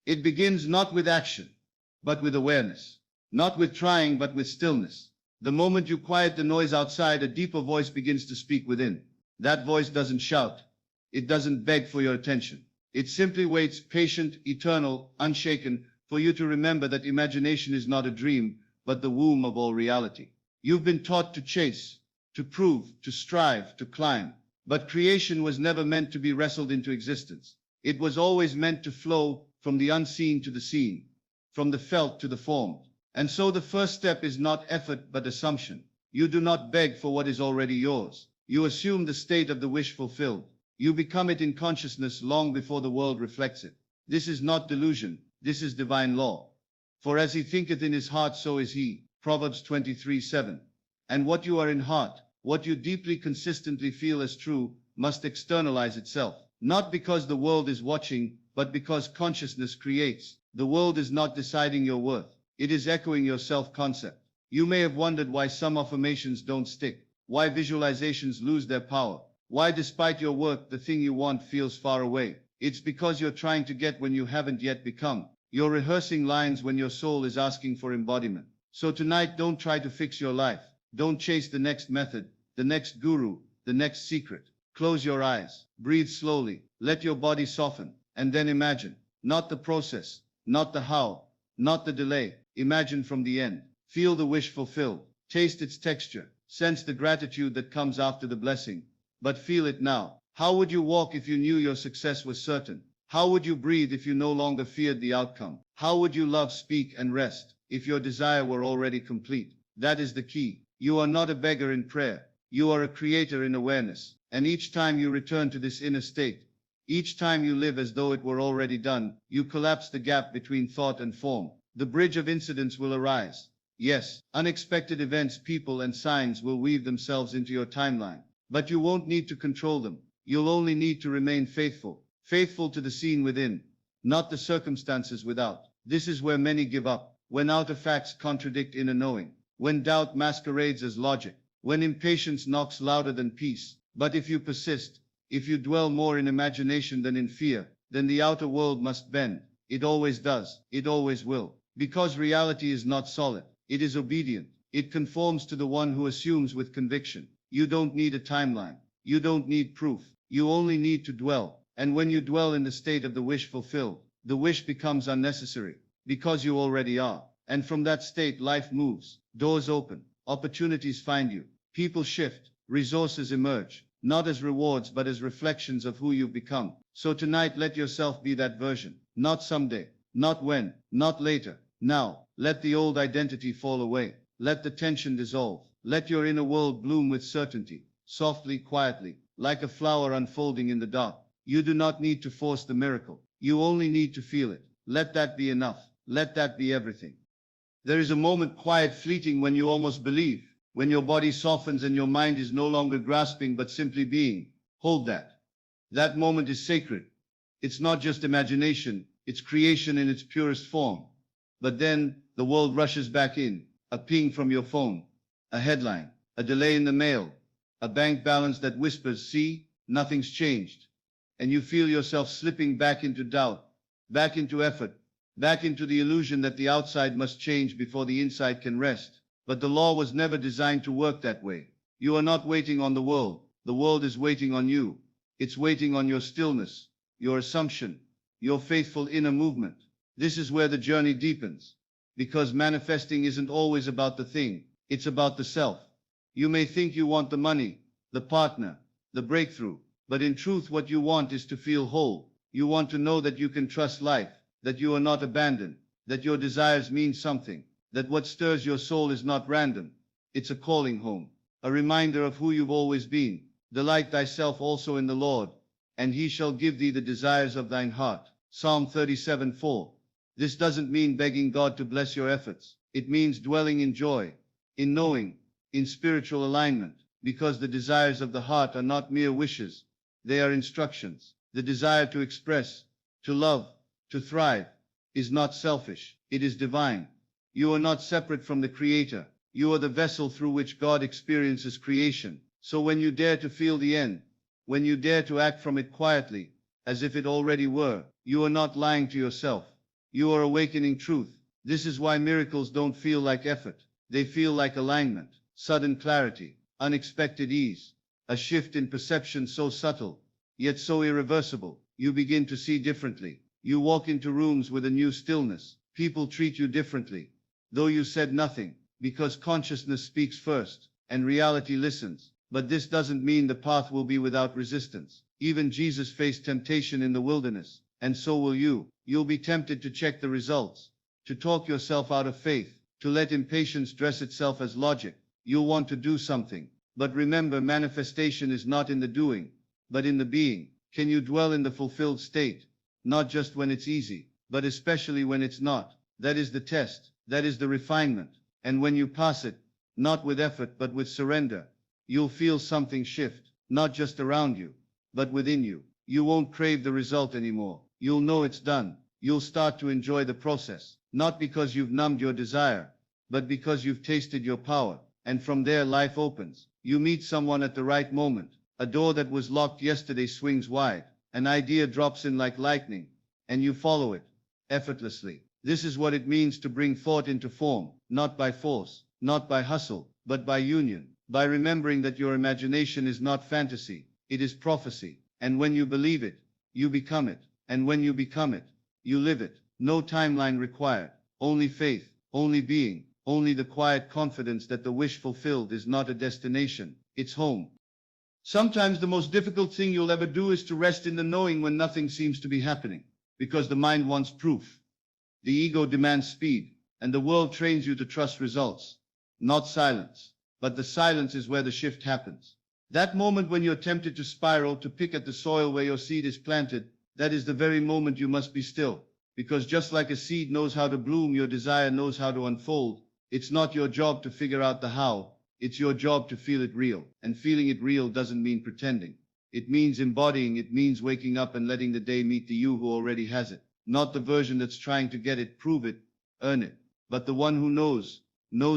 It begins not with action, but with awareness. Not with trying, but with stillness. The moment you quiet the noise outside, a deeper voice begins to speak within. That voice doesn't shout. It doesn't beg for your attention. It simply waits, patient, eternal, unshaken, for you to remember that imagination is not a dream, but the womb of all reality. You've been taught to chase, to prove, to strive, to climb. But creation was never meant to be wrestled into existence. It was always meant to flow from the unseen to the seen, from the felt to the formed. And so the first step is not effort but assumption. You do not beg for what is already yours. You assume the state of the wish fulfilled. You become it in consciousness long before the world reflects it. This is not delusion, this is divine law. For as he thinketh in his heart, so is he. Proverbs 23:7. And what you are in heart, what you deeply consistently feel as true, must externalize itself. Not because the world is watching, but because consciousness creates. The world is not deciding your worth. It is echoing your self-concept. You may have wondered why some affirmations don't stick, why visualizations lose their power, why despite your work the thing you want feels far away. It's because you're trying to get when you haven't yet become. You're rehearsing lines when your soul is asking for embodiment. So tonight, don't try to fix your life. Don't chase the next method, the next guru, the next secret. Close your eyes, breathe slowly, let your body soften, and then imagine. Not the process, not the how, not the delay. Imagine from the end. Feel the wish fulfilled. Taste its texture. Sense the gratitude that comes after the blessing. But feel it now. How would you walk if you knew your success was certain? How would you breathe if you no longer feared the outcome? How would you love, speak, and rest if your desire were already complete? That is the key. You are not a beggar in prayer. You are a creator in awareness. And each time you return to this inner state, each time you live as though it were already done, you collapse the gap between thought and form. The bridge of incidents will arise. Yes, unexpected events, people, and signs will weave themselves into your timeline. But you won't need to control them. You'll only need to remain faithful. Faithful to the scene within, not the circumstances without. This is where many give up. When outer facts contradict inner knowing. When doubt masquerades as logic. When impatience knocks louder than peace. But if you persist, if you dwell more in imagination than in fear, then the outer world must bend. It always does. It always will. Because reality is not solid. It is obedient. It conforms to the one who assumes with conviction. You don't need a timeline. You don't need proof. You only need to dwell. And when you dwell in the state of the wish fulfilled, the wish becomes unnecessary. Because you already are. And from that state life moves. Doors open. Opportunities find you. People shift. Resources emerge. Not as rewards but as reflections of who you've become. So tonight let yourself be that version. Not someday. Not when. Not later. Now. Let the old identity fall away. Let the tension dissolve. Let your inner world bloom with certainty. Softly, quietly. Like a flower unfolding in the dark. You do not need to force the miracle. You only need to feel it. Let that be enough. Let that be everything. There is a moment, quiet, fleeting, when you almost believe. When your body softens and your mind is no longer grasping but simply being. Hold that. That moment is sacred. It's not just imagination. It's creation in its purest form. But then, the world rushes back in. A ping from your phone. A headline. A delay in the mail. A bank balance that whispers, see, nothing's changed. And you feel yourself slipping back into doubt. Back into effort. Back into the illusion that the outside must change before the inside can rest. But the law was never designed to work that way. You are not waiting on the world is waiting on you. It's waiting on your stillness, your assumption, your faithful inner movement. This is where the journey deepens. Because manifesting isn't always about the thing, it's about the self. You may think you want the money, the partner, the breakthrough, but in truth what you want is to feel whole. You want to know that you can trust life, that you are not abandoned, that your desires mean something, that what stirs your soul is not random. It's a calling home, a reminder of who you've always been. Delight thyself also in the Lord, and he shall give thee the desires of thine heart. Psalm 37:4. This doesn't mean begging God to bless your efforts. It means dwelling in joy, in knowing, in spiritual alignment, because the desires of the heart are not mere wishes. They are instructions. The desire to express, to love, to thrive, is not selfish. It is divine. You are not separate from the Creator. You are the vessel through which God experiences creation. So when you dare to feel the end, when you dare to act from it quietly, as if it already were, you are not lying to yourself. You are awakening truth. This is why miracles don't feel like effort. They feel like alignment, sudden clarity, unexpected ease, a shift in perception so subtle, yet so irreversible. You begin to see differently. You walk into rooms with a new stillness. People treat you differently, though you said nothing, because consciousness speaks first, and reality listens. But this doesn't mean the path will be without resistance. Even Jesus faced temptation in the wilderness, and so will you. You'll be tempted to check the results, to talk yourself out of faith, to let impatience dress itself as logic. You'll want to do something. But remember, manifestation is not in the doing, but in the being. Can you dwell in the fulfilled state? Not just when it's easy, but especially when it's not. That is the test. That is the refinement. And when you pass it, not with effort but with surrender, you'll feel something shift, not just around you, but within you. You won't crave the result anymore. You'll know it's done. You'll start to enjoy the process, not because you've numbed your desire, but because you've tasted your power. And from there life opens. You meet someone at the right moment. A door that was locked yesterday swings wide. An idea drops in like lightning, and you follow it, effortlessly. This is what it means to bring thought into form, not by force, not by hustle, but by union, by remembering that your imagination is not fantasy, it is prophecy. And when you believe it, you become it. And when you become it, you live it. No timeline required, only faith, only being, only the quiet confidence that the wish fulfilled is not a destination, it's home. Sometimes the most difficult thing you'll ever do is to rest in the knowing when nothing seems to be happening, because the mind wants proof. The ego demands speed, and the world trains you to trust results, not silence. But the silence is where the shift happens. That moment when you're tempted to spiral, to pick at the soil where your seed is planted, that is the very moment you must be still. Because just like a seed knows how to bloom, your desire knows how to unfold. It's not your job to figure out the how, it's your job to feel it real. And feeling it real doesn't mean pretending. It means embodying, it means waking up and letting the day meet the you who already has it. Not the version that's trying to get it, prove it, earn it, but the one who knows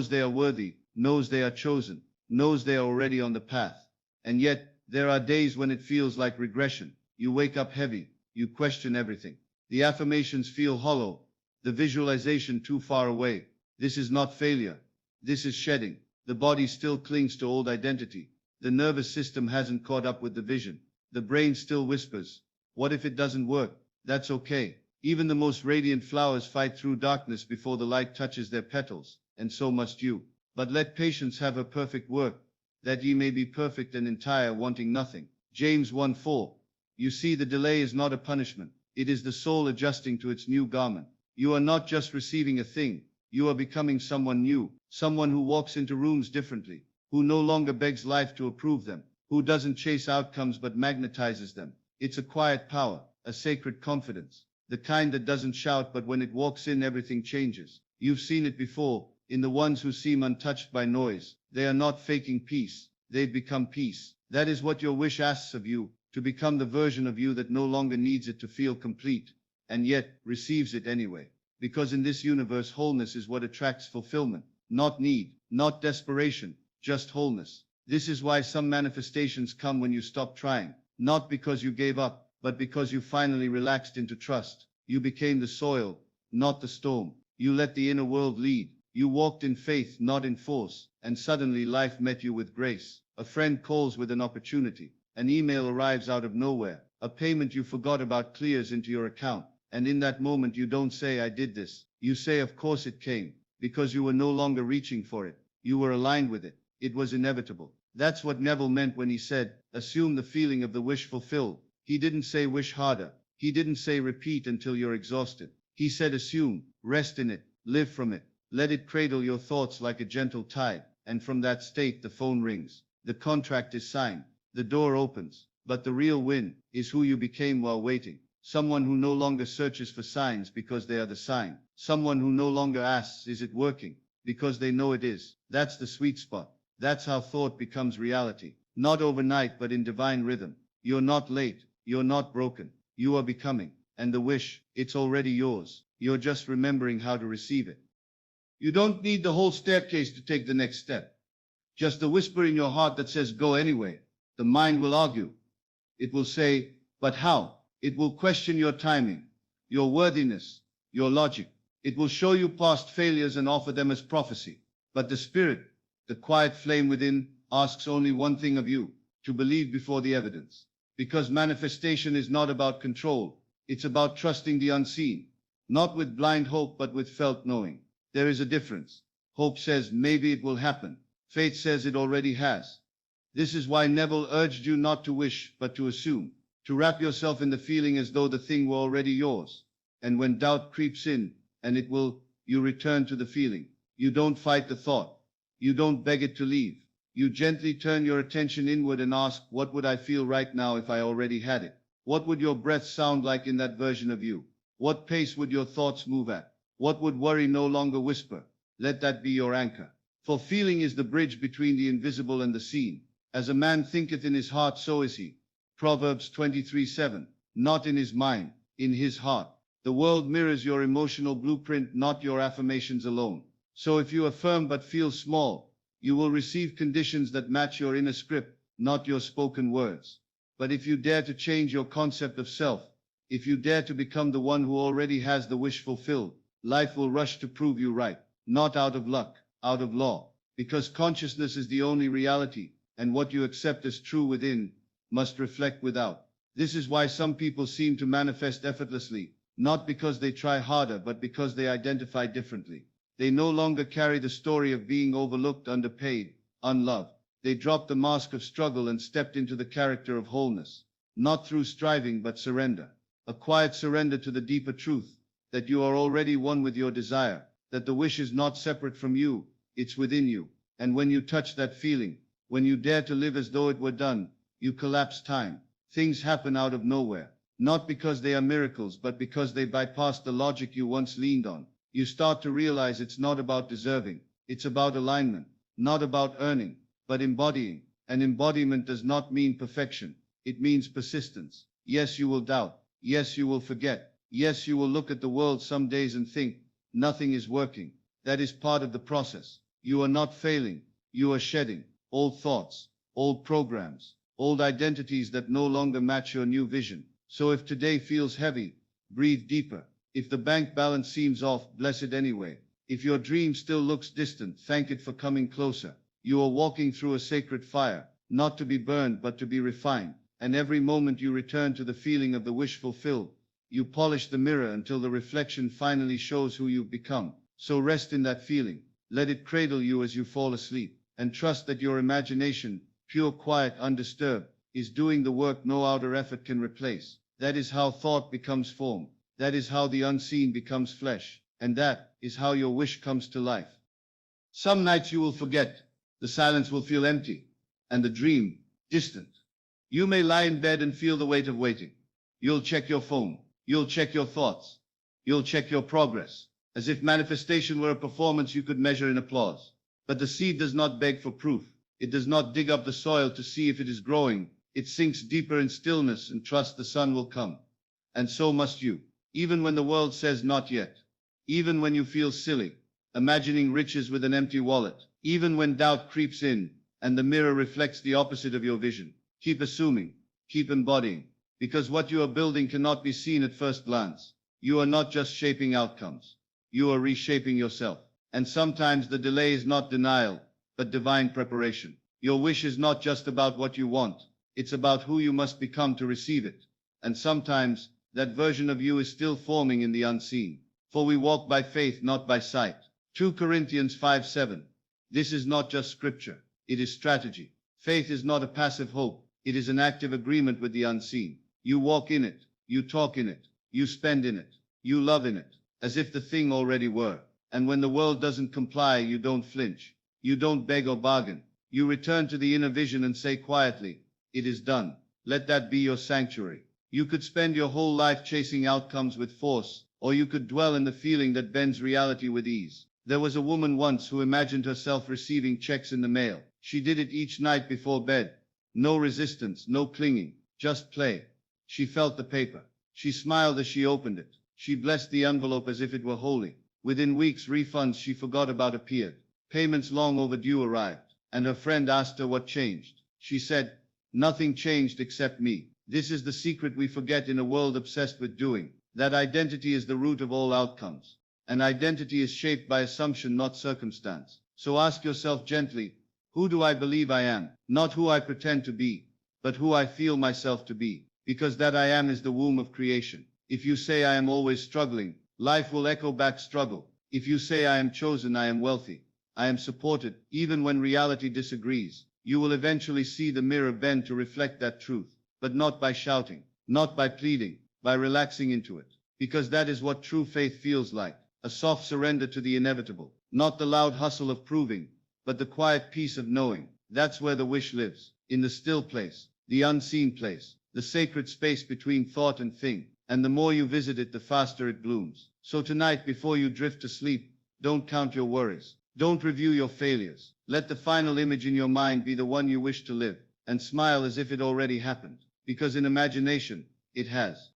they are worthy, knows they are chosen, knows they are already on the path. And yet, there are days when it feels like regression. You wake up heavy, you question everything. The affirmations feel hollow, the visualization too far away. This is not failure. This is shedding. The body still clings to old identity. The nervous system hasn't caught up with the vision. The brain still whispers, what if it doesn't work? That's okay. Even the most radiant flowers fight through darkness before the light touches their petals, and so must you. But let patience have her perfect work, that ye may be perfect and entire, wanting nothing. James 1:4. You see, the delay is not a punishment. It is the soul adjusting to its new garment. You are not just receiving a thing. You are becoming someone new, someone who walks into rooms differently, who no longer begs life to approve them, who doesn't chase outcomes but magnetizes them. It's a quiet power, a sacred confidence, the kind that doesn't shout, but when it walks in, everything changes. You've seen it before, in the ones who seem untouched by noise. They are not faking peace, they've become peace. That is what your wish asks of you, to become the version of you that no longer needs it to feel complete, and yet receives it anyway. Because in this universe, wholeness is what attracts fulfillment, not need, not desperation, just wholeness. This is why some manifestations come when you stop trying, not because you gave up, but because you finally relaxed into trust. You became the soil, not the storm. You let the inner world lead. You walked in faith, not in force, and suddenly life met you with grace. A friend calls with an opportunity. An email arrives out of nowhere. A payment you forgot about clears into your account. And in that moment you don't say, I did this. You say, of course it came, because you were no longer reaching for it. You were aligned with it. It was inevitable. That's what Neville meant when he said, assume the feeling of the wish fulfilled. He didn't say wish harder. He didn't say repeat until you're exhausted. He said assume, rest in it, live from it. Let it cradle your thoughts like a gentle tide. And from that state the phone rings. The contract is signed. The door opens. But the real win is who you became while waiting. Someone who no longer searches for signs because they are the sign. Someone who no longer asks, is it working? Because they know it is. That's the sweet spot. That's how thought becomes reality. Not overnight, but in divine rhythm. You're not late. You're not broken. You are becoming. And the wish, it's already yours. You're just remembering how to receive it. You don't need the whole staircase to take the next step. Just the whisper in your heart that says go anyway. The mind will argue. It will say, but how? It will question your timing, your worthiness, your logic. It will show you past failures and offer them as prophecy. But the spirit, the quiet flame within, asks only one thing of you, to believe before the evidence. Because manifestation is not about control, it's about trusting the unseen. Not with blind hope, but with felt knowing. There is a difference. Hope says maybe it will happen. Faith says it already has. This is why Neville urged you not to wish, but to assume. To wrap yourself in the feeling as though the thing were already yours. And when doubt creeps in, and it will, you return to the feeling. You don't fight the thought. You don't beg it to leave. You gently turn your attention inward and ask, what would I feel right now if I already had it? What would your breath sound like in that version of you? What pace would your thoughts move at? What would worry no longer whisper? Let that be your anchor. For feeling is the bridge between the invisible and the seen. As a man thinketh in his heart, so is he. Proverbs 23:7. Not in his mind, in his heart. The world mirrors your emotional blueprint, not your affirmations alone. So if you affirm but feel small, you will receive conditions that match your inner script, not your spoken words. But if you dare to change your concept of self, if you dare to become the one who already has the wish fulfilled, life will rush to prove you right, not out of luck, out of law. Because consciousness is the only reality, and what you accept as true within must reflect without. This is why some people seem to manifest effortlessly, not because they try harder, but because they identify differently. They no longer carry the story of being overlooked, underpaid, unloved. They dropped the mask of struggle and stepped into the character of wholeness, not through striving but surrender. A quiet surrender to the deeper truth, that you are already one with your desire, that the wish is not separate from you, it's within you. And when you touch that feeling, when you dare to live as though it were done, you collapse time. Things happen out of nowhere, not because they are miracles, but because they bypass the logic you once leaned on. You start to realize it's not about deserving, it's about alignment, not about earning, but embodying. And embodiment does not mean perfection, it means persistence. Yes, you will doubt. Yes, you will forget. Yes, you will look at the world some days and think, nothing is working. That is part of the process. You are not failing, you are shedding old thoughts, old programs, old identities that no longer match your new vision. So if today feels heavy, breathe deeper. If the bank balance seems off, bless it anyway. If your dream still looks distant, thank it for coming closer. You are walking through a sacred fire, not to be burned but to be refined. And every moment you return to the feeling of the wish fulfilled, you polish the mirror until the reflection finally shows who you've become. So rest in that feeling. Let it cradle you as you fall asleep. And trust that your imagination, pure, quiet, undisturbed, is doing the work no outer effort can replace. That is how thought becomes form. That is how the unseen becomes flesh. And that is how your wish comes to life. Some nights you will forget. The silence will feel empty. And the dream, distant. You may lie in bed and feel the weight of waiting. You'll check your phone. You'll check your thoughts. You'll check your progress. As if manifestation were a performance you could measure in applause. But the seed does not beg for proof. It does not dig up the soil to see if it is growing. It sinks deeper in stillness and trusts the sun will come. And so must you. Even when the world says not yet. Even when you feel silly, imagining riches with an empty wallet. Even when doubt creeps in, and the mirror reflects the opposite of your vision. Keep assuming. Keep embodying. Because what you are building cannot be seen at first glance. You are not just shaping outcomes. You are reshaping yourself. And sometimes the delay is not denial, but divine preparation. Your wish is not just about what you want. It's about who you must become to receive it. And sometimes, that version of you is still forming in the unseen. For we walk by faith, not by sight. 2 Corinthians 5:7. This is not just scripture. It is strategy. Faith is not a passive hope. It is an active agreement with the unseen. You walk in it. You talk in it. You spend in it. You love in it. As if the thing already were. And when the world doesn't comply, you don't flinch. You don't beg or bargain. You return to the inner vision and say quietly, it is done. Let that be your sanctuary. You could spend your whole life chasing outcomes with force, or you could dwell in the feeling that bends reality with ease. There was a woman once who imagined herself receiving checks in the mail. She did it each night before bed. No resistance, no clinging, just play. She felt the paper. She smiled as she opened it. She blessed the envelope as if it were holy. Within weeks, refunds she forgot about appeared. Payments long overdue arrived. And her friend asked her what changed. She said, nothing changed except me. This is the secret we forget in a world obsessed with doing. that identity is the root of all outcomes. And identity is shaped by assumption, not circumstance. So ask yourself gently, who do I believe I am? Not who I pretend to be, but who I feel myself to be. Because that I am is the womb of creation. If you say I am always struggling, life will echo back struggle. If you say I am chosen, I am wealthy, I am supported, even when reality disagrees, you will eventually see the mirror bend to reflect that truth. But not by shouting, not by pleading, by relaxing into it. Because that is what true faith feels like. A soft surrender to the inevitable. Not the loud hustle of proving, but the quiet peace of knowing. That's where the wish lives. In the still place, the unseen place, the sacred space between thought and thing. And the more you visit it, the faster it blooms. So tonight, before you drift to sleep, don't count your worries. Don't review your failures. Let the final image in your mind be the one you wish to live. And smile as if it already happened. Because in imagination, it has.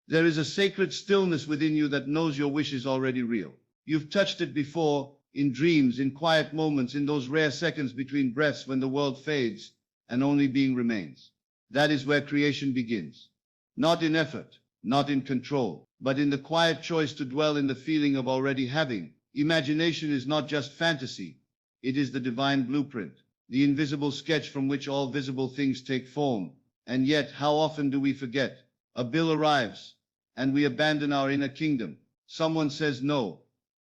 There is a sacred stillness within you that knows your wish is already real. You've touched it before, in dreams, in quiet moments, in those rare seconds between breaths when the world fades and only being remains. That is where creation begins. Not in effort, not in control, but in the quiet choice to dwell in the feeling of already having. Imagination is not just fantasy. It is the divine blueprint, the invisible sketch from which all visible things take form. And yet, how often do we forget? A bill arrives, and we abandon our inner kingdom. Someone says no,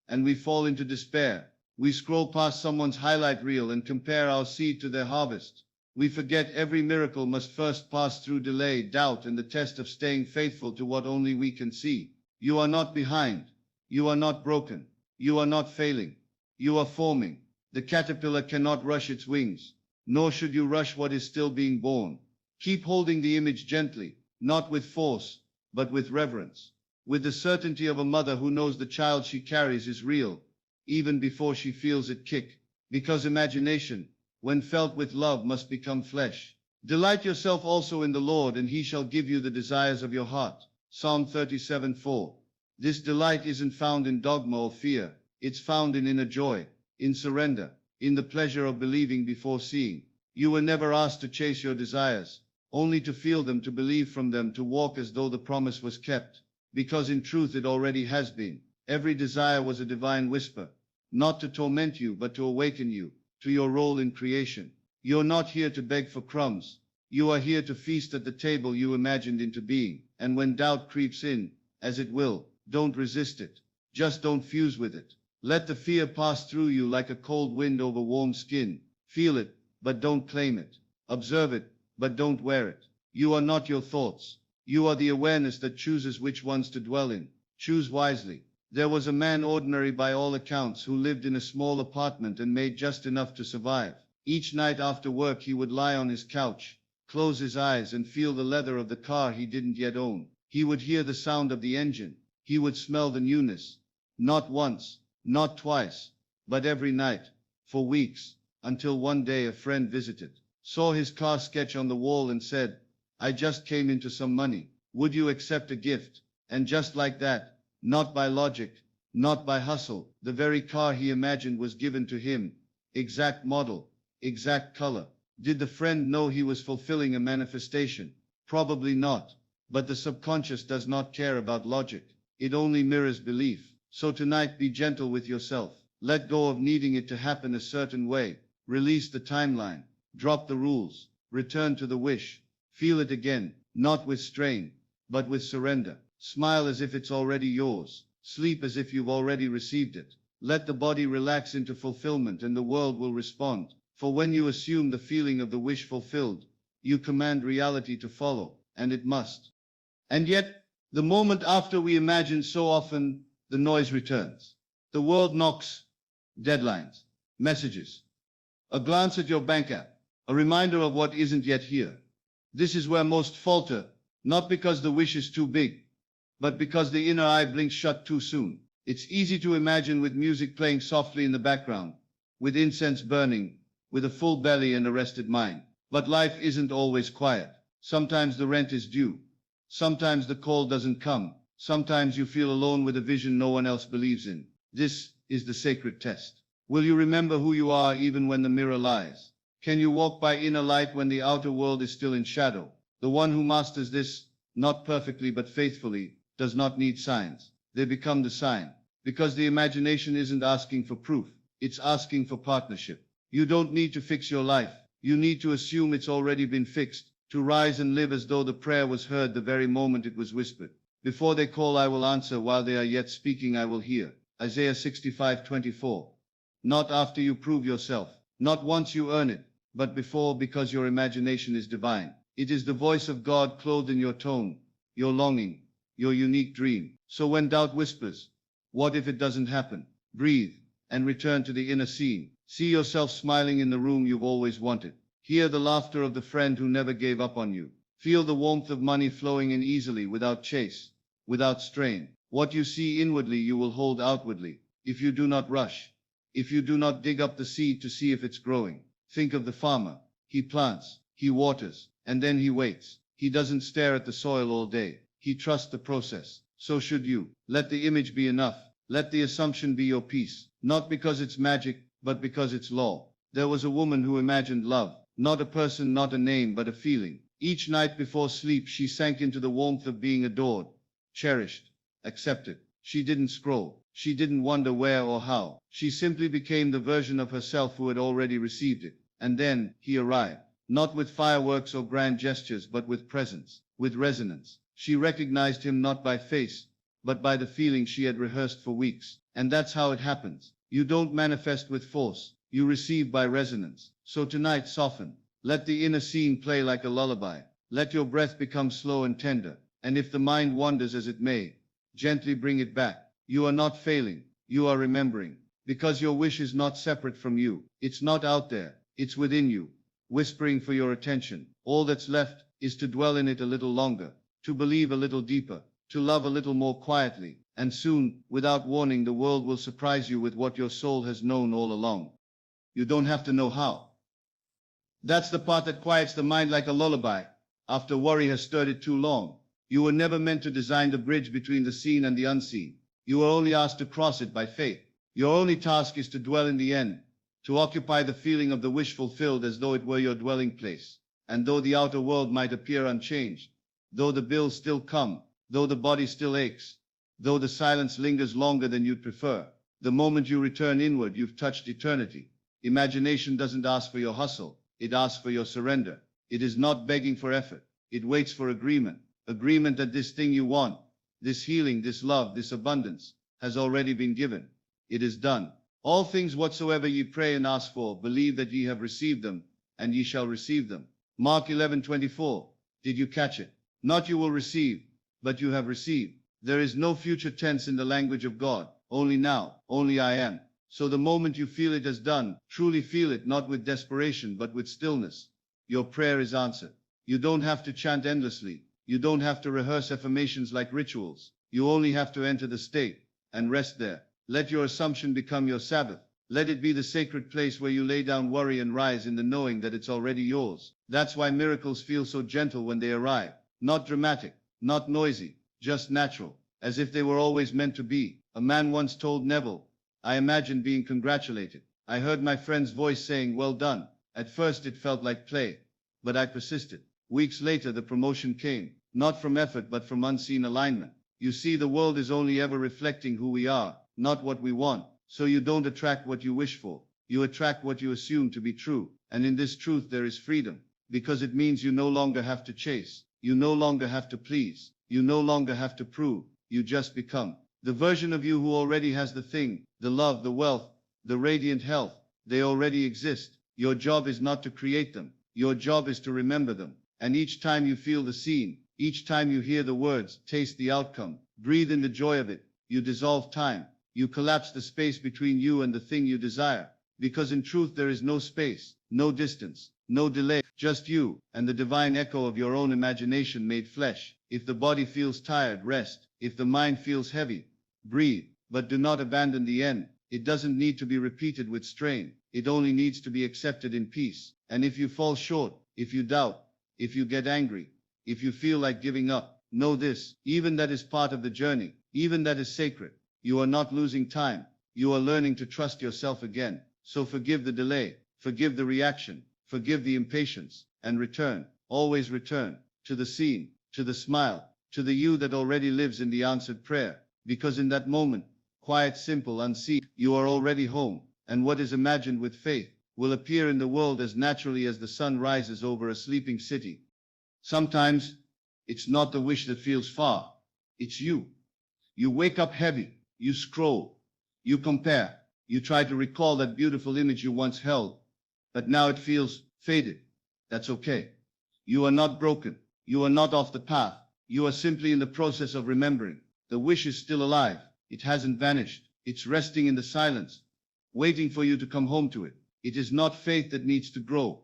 and we fall into despair. We scroll past someone's highlight reel and compare our seed to their harvest. We forget every miracle must first pass through delay, doubt, and the test of staying faithful to what only we can see. You are not behind. You are not broken. You are not failing. You are forming. The caterpillar cannot rush its wings, nor should you rush what is still being born. Keep holding the image gently, not with force, but with reverence, with the certainty of a mother who knows the child she carries is real, even before she feels it kick. Because imagination, when felt with love, must become flesh. Delight yourself also in the Lord, and he shall give you the desires of your heart. Psalm 37:4. This delight isn't found in dogma or fear. It's found in inner joy, in surrender, in the pleasure of believing before seeing. You were never asked to chase your desires, only to feel them, to believe from them, to walk as though the promise was kept. Because in truth it already has been. Every desire was a divine whisper, not to torment you, but to awaken you to your role in creation. You're not here to beg for crumbs. You are here to feast at the table you imagined into being. And when doubt creeps in, as it will, don't resist it. Just don't fuse with it. Let the fear pass through you like a cold wind over warm skin. Feel it, but don't claim it. Observe it, but don't wear it. You are not your thoughts. You are the awareness that chooses which ones to dwell in. Choose wisely. There was a man, ordinary by all accounts, who lived in a small apartment and made just enough to survive. Each night after work he would lie on his couch, close his eyes, and feel the leather of the car he didn't yet own. He would hear the sound of the engine. He would smell the newness. Not once, not twice, but every night, for weeks, until one day a friend visited, saw his car sketch on the wall and said, "I just came into some money. Would you accept a gift?" And just like that, not by logic, not by hustle, the very car he imagined was given to him. Exact model, exact color. Did the friend know he was fulfilling a manifestation? Probably not. But the subconscious does not care about logic. It only mirrors belief. So tonight, be gentle with yourself. Let go of needing it to happen a certain way. Release the timeline. Drop the rules. Return to the wish. Feel it again, not with strain, but with surrender. Smile as if it's already yours. Sleep as if you've already received it. Let the body relax into fulfillment, and the world will respond. For when you assume the feeling of the wish fulfilled, you command reality to follow, and it must. And yet, the moment after we imagine, so often the noise returns. The world knocks. Deadlines, messages, a glance at your bank app, a reminder of what isn't yet here. This is where most falter, not because the wish is too big, but because the inner eye blinks shut too soon. It's easy to imagine with music playing softly in the background, with incense burning, with a full belly and a rested mind. But life isn't always quiet. Sometimes the rent is due. Sometimes the call doesn't come. Sometimes you feel alone with a vision no one else believes in. This is the sacred test. Will you remember who you are even when the mirror lies? Can you walk by inner light when the outer world is still in shadow? The one who masters this, not perfectly but faithfully, does not need signs. They become the sign. Because the imagination isn't asking for proof. It's asking for partnership. You don't need to fix your life. You need to assume it's already been fixed. To rise and live as though the prayer was heard the very moment it was whispered. Before they call, I will answer. While they are yet speaking, I will hear. Isaiah 65:24. Not after you prove yourself. Not once you earn it. But before, because your imagination is divine. It is the voice of God clothed in your tone, your longing, your unique dream. So when doubt whispers, what if it doesn't happen? Breathe and return to the inner scene. See yourself smiling in the room you've always wanted. Hear the laughter of the friend who never gave up on you. Feel the warmth of money flowing in easily, without chase, without strain. What you see inwardly you will hold outwardly. If you do not rush, if you do not dig up the seed to see if it's growing. Think of the farmer. He plants, he waters, and then he waits. He doesn't stare at the soil all day. He trusts the process. So should you. Let the image be enough. Let the assumption be your peace. Not because it's magic, but because it's law. There was a woman who imagined love. Not a person, not a name, but a feeling. Each night before sleep she sank into the warmth of being adored, cherished, accepted. She didn't scroll. She didn't wonder where or how. She simply became the version of herself who had already received it. And then he arrived. Not with fireworks or grand gestures, but with presence, with resonance. She recognized him not by face, but by the feeling she had rehearsed for weeks. And that's how it happens. You don't manifest with force. You receive by resonance. So tonight soften. Let the inner scene play like a lullaby. Let your breath become slow and tender. And if the mind wanders as it may, gently bring it back. You are not failing. You are remembering. Because your wish is not separate from you. It's not out there. It's within you, whispering for your attention. All that's left is to dwell in it a little longer, to believe a little deeper, to love a little more quietly. And soon, without warning, the world will surprise you with what your soul has known all along. You don't have to know how. That's the part that quiets the mind like a lullaby, after worry has stirred it too long. You were never meant to design the bridge between the seen and the unseen. You were only asked to cross it by faith. Your only task is to dwell in the end, to occupy the feeling of the wish fulfilled as though it were your dwelling place. And though the outer world might appear unchanged, though the bills still come, though the body still aches, though the silence lingers longer than you'd prefer, the moment you return inward, you've touched eternity. Imagination doesn't ask for your hustle. It asks for your surrender. It is not begging for effort. It waits for agreement. Agreement that this thing you want, this healing, this love, this abundance, has already been given. It is done. All things whatsoever ye pray and ask for, believe that ye have received them, and ye shall receive them. Mark 11:24. Did you catch it? Not you will receive, but you have received. There is no future tense in the language of God. Only now, only I am. So the moment you feel it as done, truly feel it, not with desperation, but with stillness. Your prayer is answered. You don't have to chant endlessly. You don't have to rehearse affirmations like rituals. You only have to enter the state and rest there. Let your assumption become your Sabbath. Let it be the sacred place where you lay down worry and rise in the knowing that it's already yours. That's why miracles feel so gentle when they arrive. Not dramatic, not noisy, just natural, as if they were always meant to be. A man once told Neville, I imagined being congratulated. I heard my friend's voice saying, well done. At first it felt like play, but I persisted. Weeks later the promotion came, not from effort but from unseen alignment. You see, the world is only ever reflecting who we are, not what we want. So you don't attract what you wish for. You attract what you assume to be true. And in this truth there is freedom, because it means you no longer have to chase. You no longer have to please. You no longer have to prove. You just become the version of you who already has the thing, the love, the wealth, the radiant health. They already exist. Your job is not to create them. Your job is to remember them. And each time you feel the scene, each time you hear the words, taste the outcome, breathe in the joy of it, you dissolve time. You collapse the space between you and the thing you desire. Because in truth there is no space, no distance, no delay, just you and the divine echo of your own imagination made flesh. If the body feels tired, rest. If the mind feels heavy, breathe. But do not abandon the end. It doesn't need to be repeated with strain. It only needs to be accepted in peace. And if you fall short, if you doubt, if you get angry, if you feel like giving up, know this, even that is part of the journey, even that is sacred. You are not losing time. You are learning to trust yourself again. So forgive the delay, forgive the reaction, forgive the impatience, and return, always return, to the scene, to the smile, to the you that already lives in the answered prayer, because in that moment, quiet, simple, unseen, you are already home, and what is imagined with faith will appear in the world as naturally as the sun rises over a sleeping city. Sometimes, it's not the wish that feels far, it's you. You wake up heavy, you scroll, you compare, you try to recall that beautiful image you once held, but now it feels faded. That's okay. You are not broken, you are not off the path, you are simply in the process of remembering. The wish is still alive, it hasn't vanished, it's resting in the silence, waiting for you to come home to it. It is not faith that needs to grow,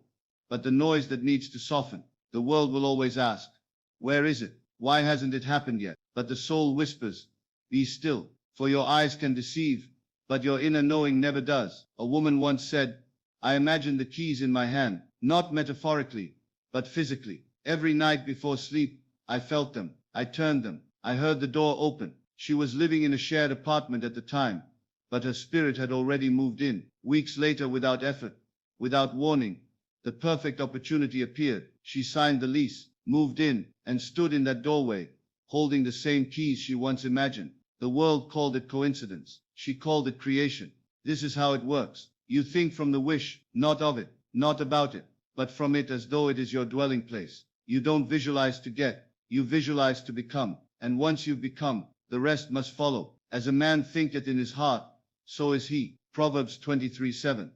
but the noise that needs to soften. The world will always ask, where is it? Why hasn't it happened yet? But the soul whispers, be still, for your eyes can deceive, but your inner knowing never does. A woman once said, I imagined the keys in my hand, not metaphorically, but physically. Every night before sleep, I felt them, I turned them, I heard the door open. She was living in a shared apartment at the time, but her spirit had already moved in. Weeks later, without effort, without warning, the perfect opportunity appeared. She signed the lease, moved in, and stood in that doorway, holding the same keys she once imagined. The world called it coincidence. She called it creation. This is how it works. You think from the wish, not of it, not about it, but from it as though it is your dwelling place. You don't visualize to get, you visualize to become. And once you've become, the rest must follow. As a man thinketh in his heart, so is he. Proverbs 23:7.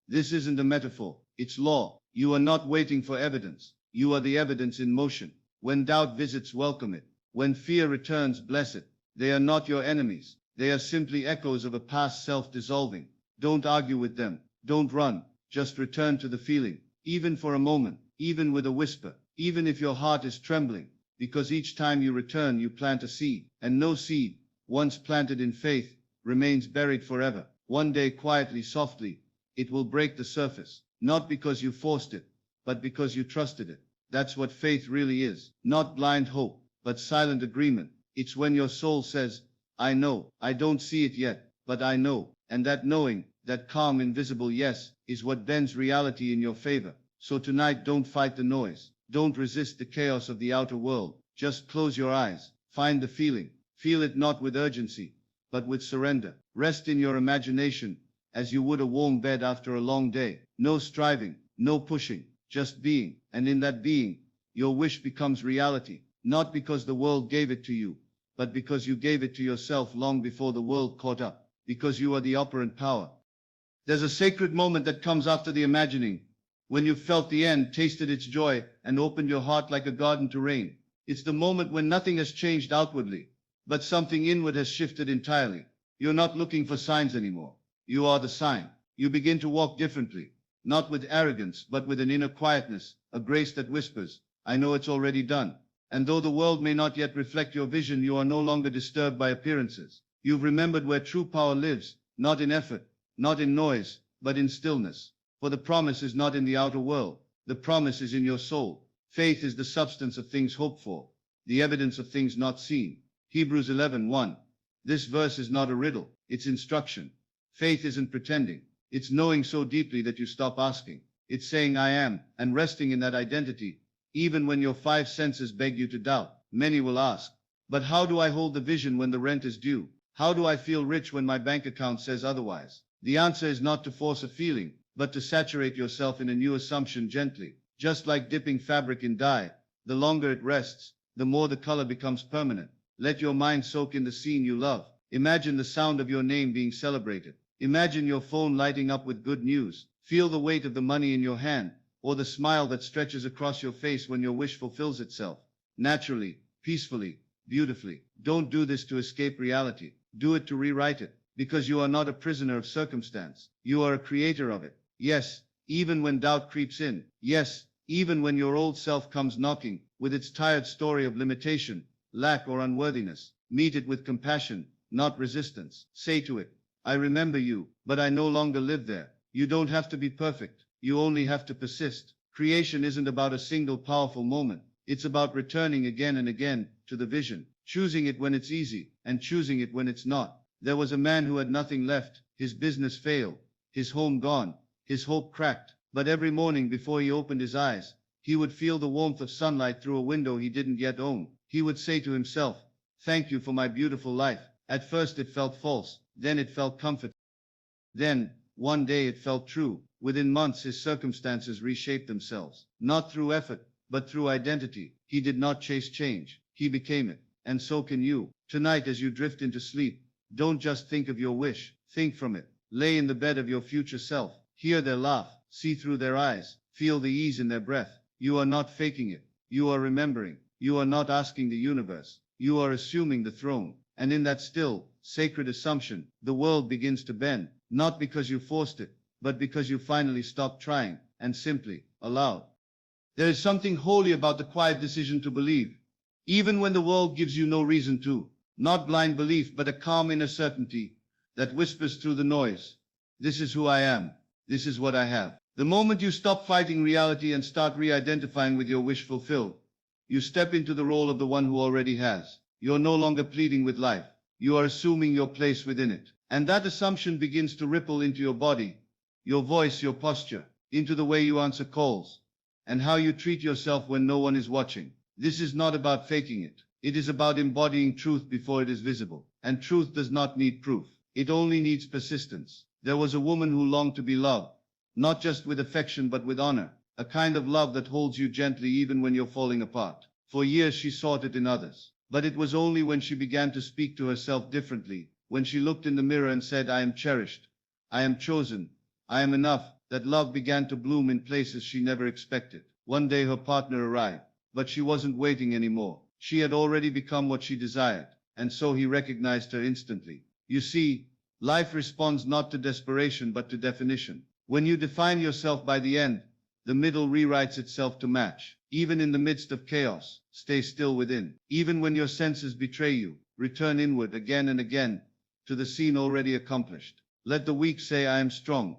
This isn't a metaphor, it's law. You are not waiting for evidence. You are the evidence in motion. When doubt visits, welcome it. When fear returns, bless it. They are not your enemies. They are simply echoes of a past self dissolving. Don't argue with them. Don't run. Just return to the feeling. Even for a moment. Even with a whisper. Even if your heart is trembling. Because each time you return, you plant a seed. And no seed, once planted in faith, remains buried forever. One day, quietly, softly, it will break the surface. Not because you forced it, but because you trusted it. That's what faith really is. Not blind hope, but silent agreement. It's when your soul says, I know, I don't see it yet, but I know. And that knowing, that calm, invisible yes, is what bends reality in your favor. So tonight, don't fight the noise. Don't resist the chaos of the outer world. Just close your eyes. Find the feeling. Feel it not with urgency, but with surrender. Rest in your imagination, as you would a warm bed after a long day. No striving, no pushing, just being. And in that being, your wish becomes reality. Not because the world gave it to you, but because you gave it to yourself long before the world caught up. Because you are the operant power. There's a sacred moment that comes after the imagining, when you've felt the end, tasted its joy, and opened your heart like a garden to rain. It's the moment when nothing has changed outwardly, but something inward has shifted entirely. You're not looking for signs anymore. You are the sign. You begin to walk differently, not with arrogance, but with an inner quietness, a grace that whispers, I know it's already done. And though the world may not yet reflect your vision, you are no longer disturbed by appearances. You've remembered where true power lives, not in effort, not in noise, but in stillness. For the promise is not in the outer world. The promise is in your soul. Faith is the substance of things hoped for, the evidence of things not seen. Hebrews 11:1. This verse is not a riddle, it's instruction. Faith isn't pretending. It's knowing so deeply that you stop asking. It's saying I am, and resting in that identity, even when your five senses beg you to doubt. Many will ask, but how do I hold the vision when the rent is due? How do I feel rich when my bank account says otherwise? The answer is not to force a feeling, but to saturate yourself in a new assumption gently. Just like dipping fabric in dye, the longer it rests, the more the color becomes permanent. Let your mind soak in the scene you love. Imagine the sound of your name being celebrated. Imagine your phone lighting up with good news. Feel the weight of the money in your hand, or the smile that stretches across your face when your wish fulfills itself. Naturally, peacefully, beautifully. Don't do this to escape reality. Do it to rewrite it, because you are not a prisoner of circumstance. You are a creator of it. Yes, even when doubt creeps in. Yes, even when your old self comes knocking, with its tired story of limitation, lack, or unworthiness. Meet it with compassion, not resistance. Say to it, I remember you, but I no longer live there. You don't have to be perfect. You only have to persist. Creation isn't about a single powerful moment. It's about returning again and again to the vision, choosing it when it's easy, and choosing it when it's not. There was a man who had nothing left. His business failed, his home gone, his hope cracked. But every morning before he opened his eyes, he would feel the warmth of sunlight through a window he didn't yet own. He would say to himself, "Thank you for my beautiful life." At first it felt false, then it felt comforting. Then, one day it felt true. Within months his circumstances reshaped themselves, not through effort, but through identity. He did not chase change, he became it. And so can you. Tonight as you drift into sleep, don't just think of your wish, think from it. Lay in the bed of your future self, hear their laugh, see through their eyes, feel the ease in their breath. You are not faking it, you are remembering. You are not asking the universe, you are assuming the throne. And in that still, sacred assumption, the world begins to bend, not because you forced it, but because you finally stopped trying, and simply allowed. There is something holy about the quiet decision to believe, even when the world gives you no reason to. Not blind belief, but a calm inner certainty that whispers through the noise. This is who I am. This is what I have. The moment you stop fighting reality and start re-identifying with your wish fulfilled, you step into the role of the one who already has. You're no longer pleading with life. You are assuming your place within it. And that assumption begins to ripple into your body, your voice, your posture, into the way you answer calls, and how you treat yourself when no one is watching. This is not about faking it. It is about embodying truth before it is visible. And truth does not need proof. It only needs persistence. There was a woman who longed to be loved, not just with affection but with honor, a kind of love that holds you gently even when you're falling apart. For years she sought it in others. But it was only when she began to speak to herself differently, when she looked in the mirror and said, "I am cherished, I am chosen, I am enough," that love began to bloom in places she never expected. One day her partner arrived, but she wasn't waiting anymore. She had already become what she desired, and so he recognized her instantly. You see, life responds not to desperation but to definition. When you define yourself by the end, the middle rewrites itself to match. Even in the midst of chaos, stay still within. Even when your senses betray you, return inward again and again to the scene already accomplished. Let the weak say, "I am strong."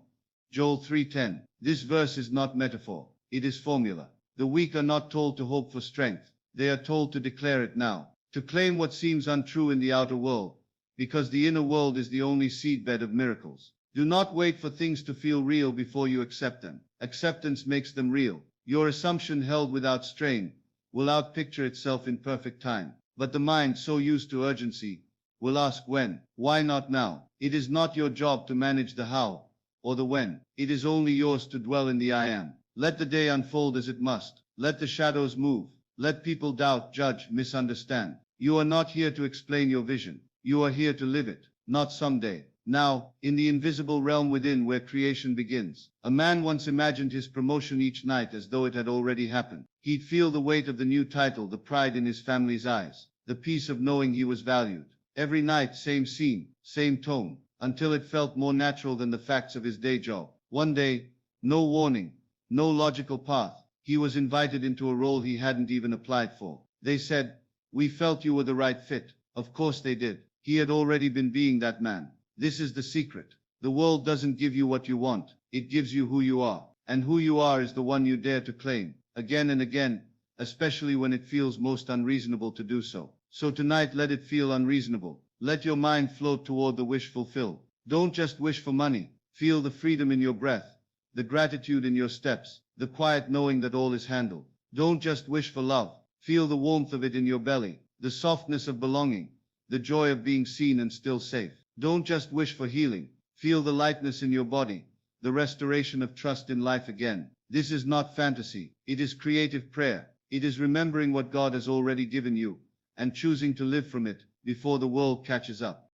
Joel 3:10. This verse is not metaphor, it is formula. The weak are not told to hope for strength, they are told to declare it now, to claim what seems untrue in the outer world, because the inner world is the only seedbed of miracles. Do not wait for things to feel real before you accept them. Acceptance makes them real. Your assumption held without strain will outpicture itself in perfect time. But the mind, so used to urgency, will ask when. Why not now? It is not your job to manage the how or the when. It is only yours to dwell in the I am. Let the day unfold as it must. Let the shadows move. Let people doubt, judge, misunderstand. You are not here to explain your vision. You are here to live it, not someday. Now, in the invisible realm within where creation begins, a man once imagined his promotion each night as though it had already happened. He'd feel the weight of the new title, the pride in his family's eyes, the peace of knowing he was valued. Every night, same scene, same tone, until it felt more natural than the facts of his day job. One day, no warning, no logical path, he was invited into a role he hadn't even applied for. They said, "We felt you were the right fit." Of course they did. He had already been being that man. This is the secret. The world doesn't give you what you want, it gives you who you are. And who you are is the one you dare to claim, again and again, especially when it feels most unreasonable to do so. So tonight let it feel unreasonable. Let your mind float toward the wish fulfilled. Don't just wish for money. Feel the freedom in your breath, the gratitude in your steps, the quiet knowing that all is handled. Don't just wish for love. Feel the warmth of it in your belly, the softness of belonging, the joy of being seen and still safe. Don't just wish for healing. Feel the lightness in your body, the restoration of trust in life again. This is not fantasy. It is creative prayer. It is remembering what God has already given you and choosing to live from it before the world catches up.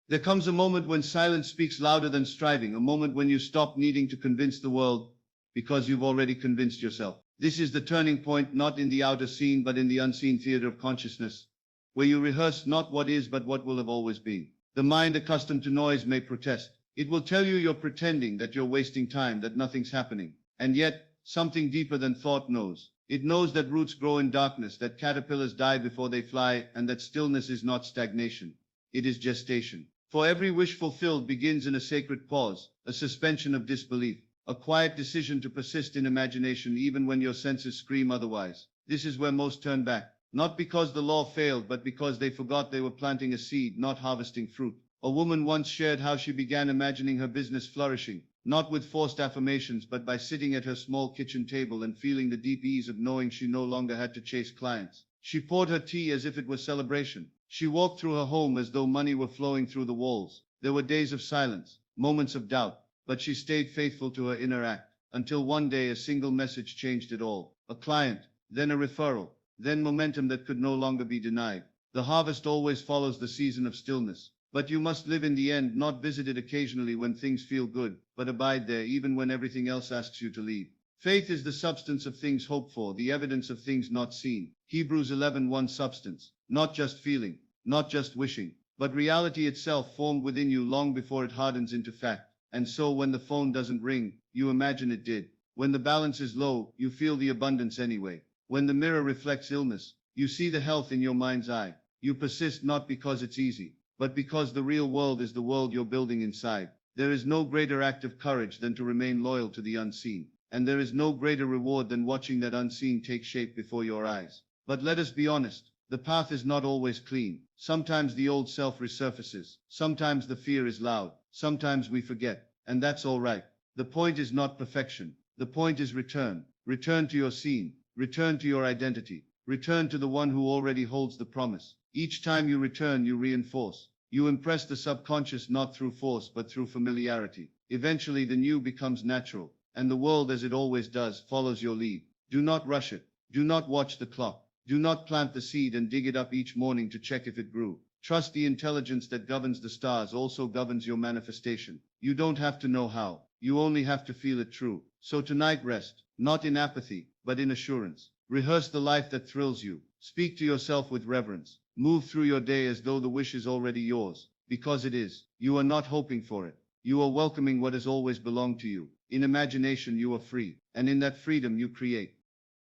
There comes a moment when silence speaks louder than striving, a moment when you stop needing to convince the world because you've already convinced yourself. This is the turning point, not in the outer scene but in the unseen theater of consciousness, where you rehearse not what is but what will have always been. The mind accustomed to noise may protest. It will tell you you're pretending, that you're wasting time, that nothing's happening. And yet, something deeper than thought knows. It knows that roots grow in darkness, that caterpillars die before they fly, and that stillness is not stagnation. It is gestation. For every wish fulfilled begins in a sacred pause, a suspension of disbelief, a quiet decision to persist in imagination even when your senses scream otherwise. This is where most turn back. Not because the law failed, but because they forgot they were planting a seed, not harvesting fruit. A woman once shared how she began imagining her business flourishing, not with forced affirmations, but by sitting at her small kitchen table and feeling the deep ease of knowing she no longer had to chase clients. She poured her tea as if it were celebration. She walked through her home as though money were flowing through the walls. There were days of silence, moments of doubt, but she stayed faithful to her inner act, until one day a single message changed it all. A client, then a referral, then momentum that could no longer be denied. The harvest always follows the season of stillness. But you must live in the end, not visit it occasionally when things feel good, but abide there even when everything else asks you to leave. Faith is the substance of things hoped for, the evidence of things not seen. Hebrews 11:1. Substance, not just feeling, not just wishing, but reality itself formed within you long before it hardens into fact. And so when the phone doesn't ring, you imagine it did. When the balance is low, you feel the abundance anyway. When the mirror reflects illness, you see the health in your mind's eye. You persist not because it's easy, but because the real world is the world you're building inside. There is no greater act of courage than to remain loyal to the unseen, and there is no greater reward than watching that unseen take shape before your eyes. But let us be honest, the path is not always clean. Sometimes the old self resurfaces, sometimes the fear is loud, sometimes we forget, and that's all right. The point is not perfection, the point is return. Return to your scene, return to your identity, return to the one who already holds the promise. Each time you return, you reinforce. You impress the subconscious not through force but through familiarity. Eventually the new becomes natural, and the world, as it always does, follows your lead. Do not rush it. Do not watch the clock. Do not plant the seed and dig it up each morning to check if it grew. Trust the intelligence that governs the stars also governs your manifestation. You don't have to know how. You only have to feel it true. So tonight rest, not in apathy, but in assurance. Rehearse the life that thrills you. Speak to yourself with reverence. Move through your day as though the wish is already yours, because it is. You are not hoping for it. You are welcoming what has always belonged to you. In imagination you are free, and in that freedom you create.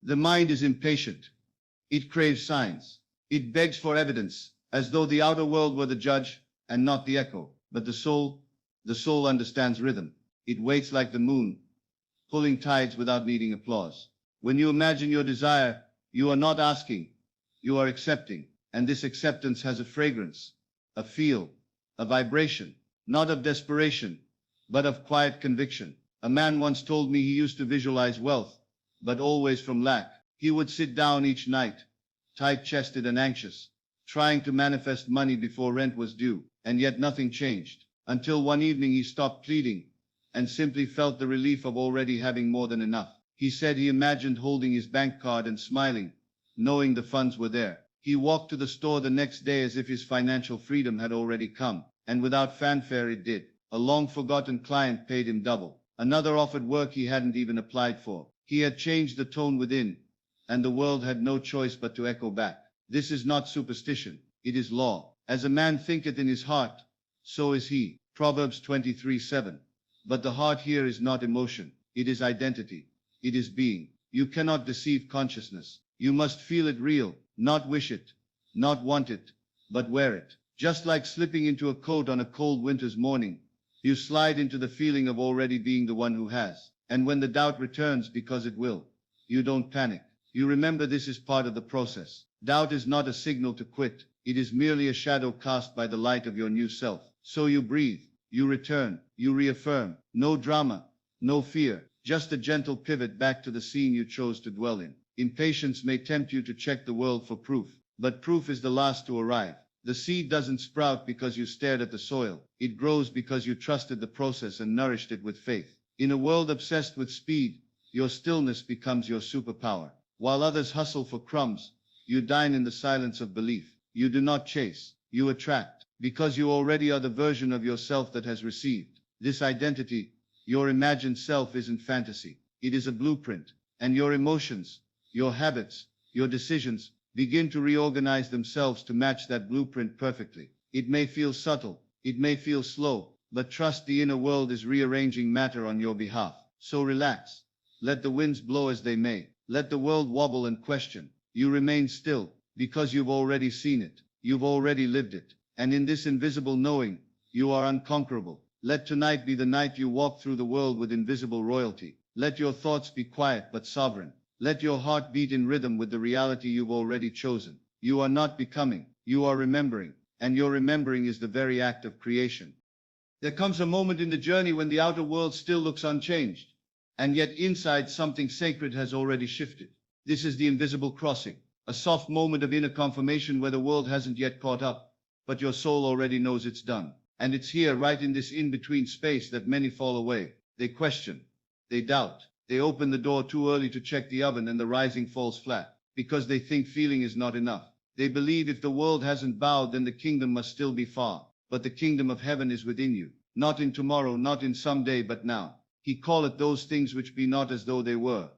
The mind is impatient. It craves signs. It begs for evidence, as though the outer world were the judge, and not the echo. But the soul understands rhythm. It waits like the moon, pulling tides without needing applause. When you imagine your desire, you are not asking, you are accepting. And this acceptance has a fragrance, a feel, a vibration, not of desperation, but of quiet conviction. A man once told me he used to visualize wealth, but always from lack. He would sit down each night, tight-chested and anxious, trying to manifest money before rent was due, and yet nothing changed. Until one evening he stopped pleading, and simply felt the relief of already having more than enough. He said he imagined holding his bank card and smiling, knowing the funds were there. He walked to the store the next day as if his financial freedom had already come, and without fanfare it did. A long-forgotten client paid him double. Another offered work he hadn't even applied for. He had changed the tone within, and the world had no choice but to echo back. This is not superstition, it is law. As a man thinketh in his heart, so is he. Proverbs 23:7. But the heart here is not emotion, it is identity, it is being. You cannot deceive consciousness. You must feel it real. Not wish it, not want it, but wear it. Just like slipping into a coat on a cold winter's morning, you slide into the feeling of already being the one who has. And when the doubt returns, because it will, you don't panic. You remember this is part of the process. Doubt is not a signal to quit. It is merely a shadow cast by the light of your new self. So you breathe, you return, you reaffirm. No drama, no fear, just a gentle pivot back to the scene you chose to dwell in. Impatience may tempt you to check the world for proof, but proof is the last to arrive. The seed doesn't sprout because you stared at the soil. It grows because you trusted the process and nourished it with faith. In a world obsessed with speed, your stillness becomes your superpower. While others hustle for crumbs, you dine in the silence of belief. You do not chase, you attract, because you already are the version of yourself that has received. This identity, your imagined self, isn't fantasy. It is a blueprint, and your emotions, your habits, your decisions, begin to reorganize themselves to match that blueprint perfectly. It may feel subtle, it may feel slow, but trust the inner world is rearranging matter on your behalf. So relax. Let the winds blow as they may. Let the world wobble and question. You remain still, because you've already seen it. You've already lived it. And in this invisible knowing, you are unconquerable. Let tonight be the night you walk through the world with invisible royalty. Let your thoughts be quiet but sovereign. Let your heart beat in rhythm with the reality you've already chosen. You are not becoming, you are remembering, and your remembering is the very act of creation. There comes a moment in the journey when the outer world still looks unchanged, and yet inside something sacred has already shifted. This is the invisible crossing. A soft moment of inner confirmation where the world hasn't yet caught up, but your soul already knows it's done. And it's here, right in this in-between space, that many fall away. They question. They doubt. They open the door too early to check the oven, and the rising falls flat, because they think feeling is not enough. They believe if the world hasn't bowed, then the kingdom must still be far. But the kingdom of heaven is within you, not in tomorrow, not in some day, but now. He calleth those things which be not as though they were.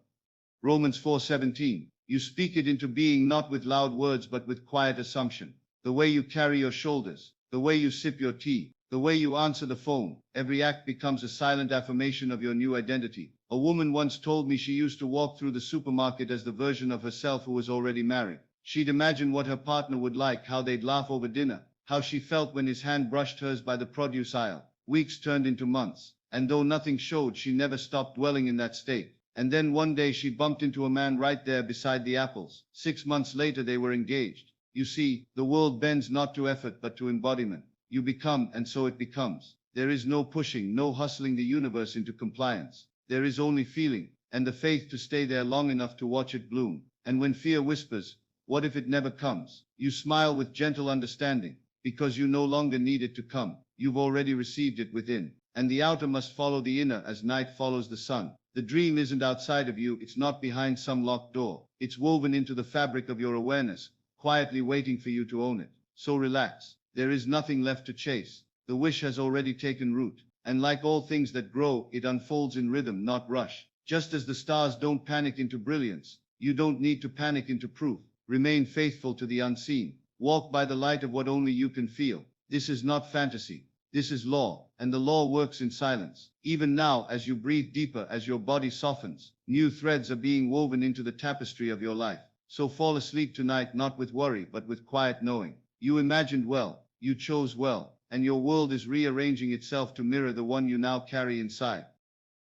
Romans 4:17. You speak it into being, not with loud words, but with quiet assumption. The way you carry your shoulders, the way you sip your tea, the way you answer the phone, every act becomes a silent affirmation of your new identity. A woman once told me she used to walk through the supermarket as the version of herself who was already married. She'd imagine what her partner would like, how they'd laugh over dinner, how she felt when his hand brushed hers by the produce aisle. Weeks turned into months, and though nothing showed, she never stopped dwelling in that state. And then one day she bumped into a man right there beside the apples. 6 months later they were engaged. You see, the world bends not to effort but to embodiment. You become, and so it becomes. There is no pushing, no hustling the universe into compliance. There is only feeling, and the faith to stay there long enough to watch it bloom. And when fear whispers, what if it never comes? You smile with gentle understanding, because you no longer need it to come. You've already received it within. And the outer must follow the inner as night follows the sun. The dream isn't outside of you, it's not behind some locked door. It's woven into the fabric of your awareness, quietly waiting for you to own it. So relax. There is nothing left to chase. The wish has already taken root. And like all things that grow, it unfolds in rhythm, not rush. Just as the stars don't panic into brilliance, you don't need to panic into proof. Remain faithful to the unseen. Walk by the light of what only you can feel. This is not fantasy. This is law, and the law works in silence. Even now, as you breathe deeper, as your body softens, new threads are being woven into the tapestry of your life. So fall asleep tonight, not with worry, but with quiet knowing. You imagined well, you chose well, and your world is rearranging itself to mirror the one you now carry inside.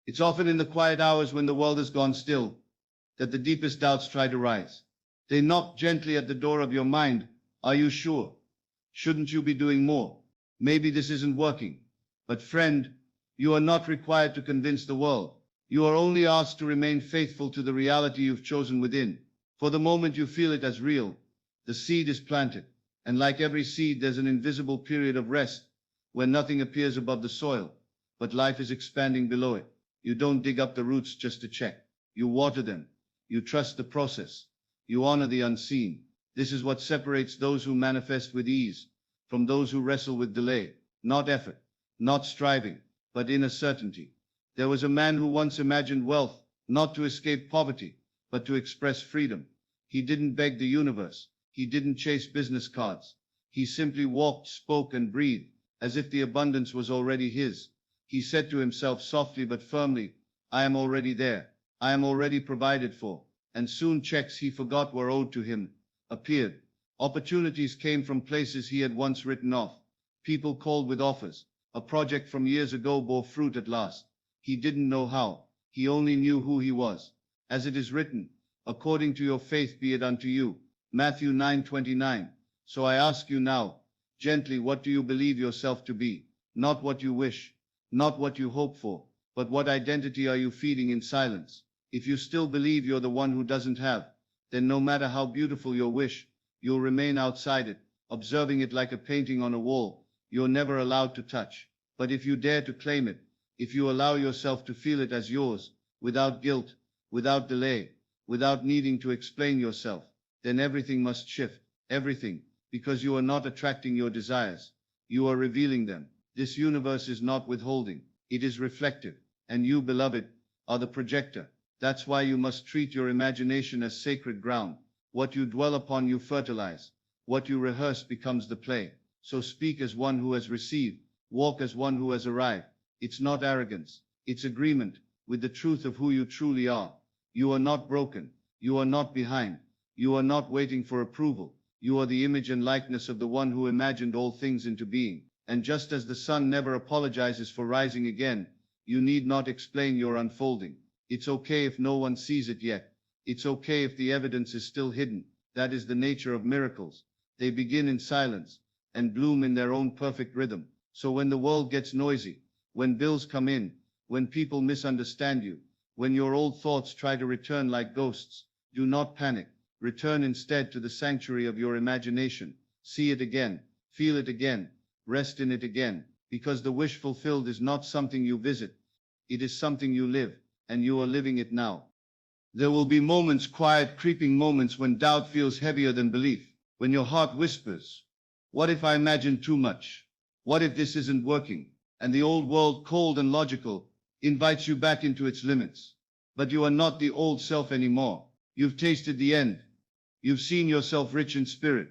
It's often in the quiet hours when the world has gone still that the deepest doubts try to rise. They knock gently at the door of your mind. Are you sure? Shouldn't you be doing more? Maybe this isn't working. But friend, you are not required to convince the world. You are only asked to remain faithful to the reality you've chosen within. For the moment you feel it as real, the seed is planted. And like every seed, there's an invisible period of rest where nothing appears above the soil, but life is expanding below it. You don't dig up the roots just to check. You water them. You trust the process. You honor the unseen. This is what separates those who manifest with ease from those who wrestle with delay. Not effort, not striving, but inner certainty. There was a man who once imagined wealth, not to escape poverty, but to express freedom. He didn't beg the universe. He didn't chase business cards. He simply walked, spoke, and breathed, as if the abundance was already his. He said to himself softly but firmly, I am already there. I am already provided for. And soon checks he forgot were owed to him appeared. Opportunities came from places he had once written off. People called with offers. A project from years ago bore fruit at last. He didn't know how. He only knew who he was. As it is written, according to your faith be it unto you. Matthew 9:29. So I ask you now, gently, what do you believe yourself to be? Not what you wish, not what you hope for, but what identity are you feeding in silence? If you still believe you're the one who doesn't have, then no matter how beautiful your wish, you'll remain outside it, observing it like a painting on a wall you're never allowed to touch. But if you dare to claim it, if you allow yourself to feel it as yours, without guilt, without delay, without needing to explain yourself, then everything must shift, everything, because you are not attracting your desires, you are revealing them. This universe is not withholding, it is reflective, and you, beloved, are the projector. That's why you must treat your imagination as sacred ground. What you dwell upon you fertilize. What you rehearse becomes the play. So speak as one who has received. Walk as one who has arrived. It's not arrogance. It's agreement with the truth of who you truly are. You are not broken. You are not behind. You are not waiting for approval. You are the image and likeness of the one who imagined all things into being. And just as the sun never apologizes for rising again, you need not explain your unfolding. It's okay if no one sees it yet. It's okay if the evidence is still hidden. That is the nature of miracles. They begin in silence and bloom in their own perfect rhythm. So when the world gets noisy, when bills come in, when people misunderstand you, when your old thoughts try to return like ghosts, do not panic. Return instead to the sanctuary of your imagination. See it again, feel it again, rest in it again, because the wish fulfilled is not something you visit. It is something you live, and you are living it now. There will be moments, quiet, creeping moments, when doubt feels heavier than belief, when your heart whispers, what if I imagine too much? What if this isn't working? And the old world, cold and logical, invites you back into its limits. But you are not the old self anymore. You've tasted the end. You've seen yourself rich in spirit,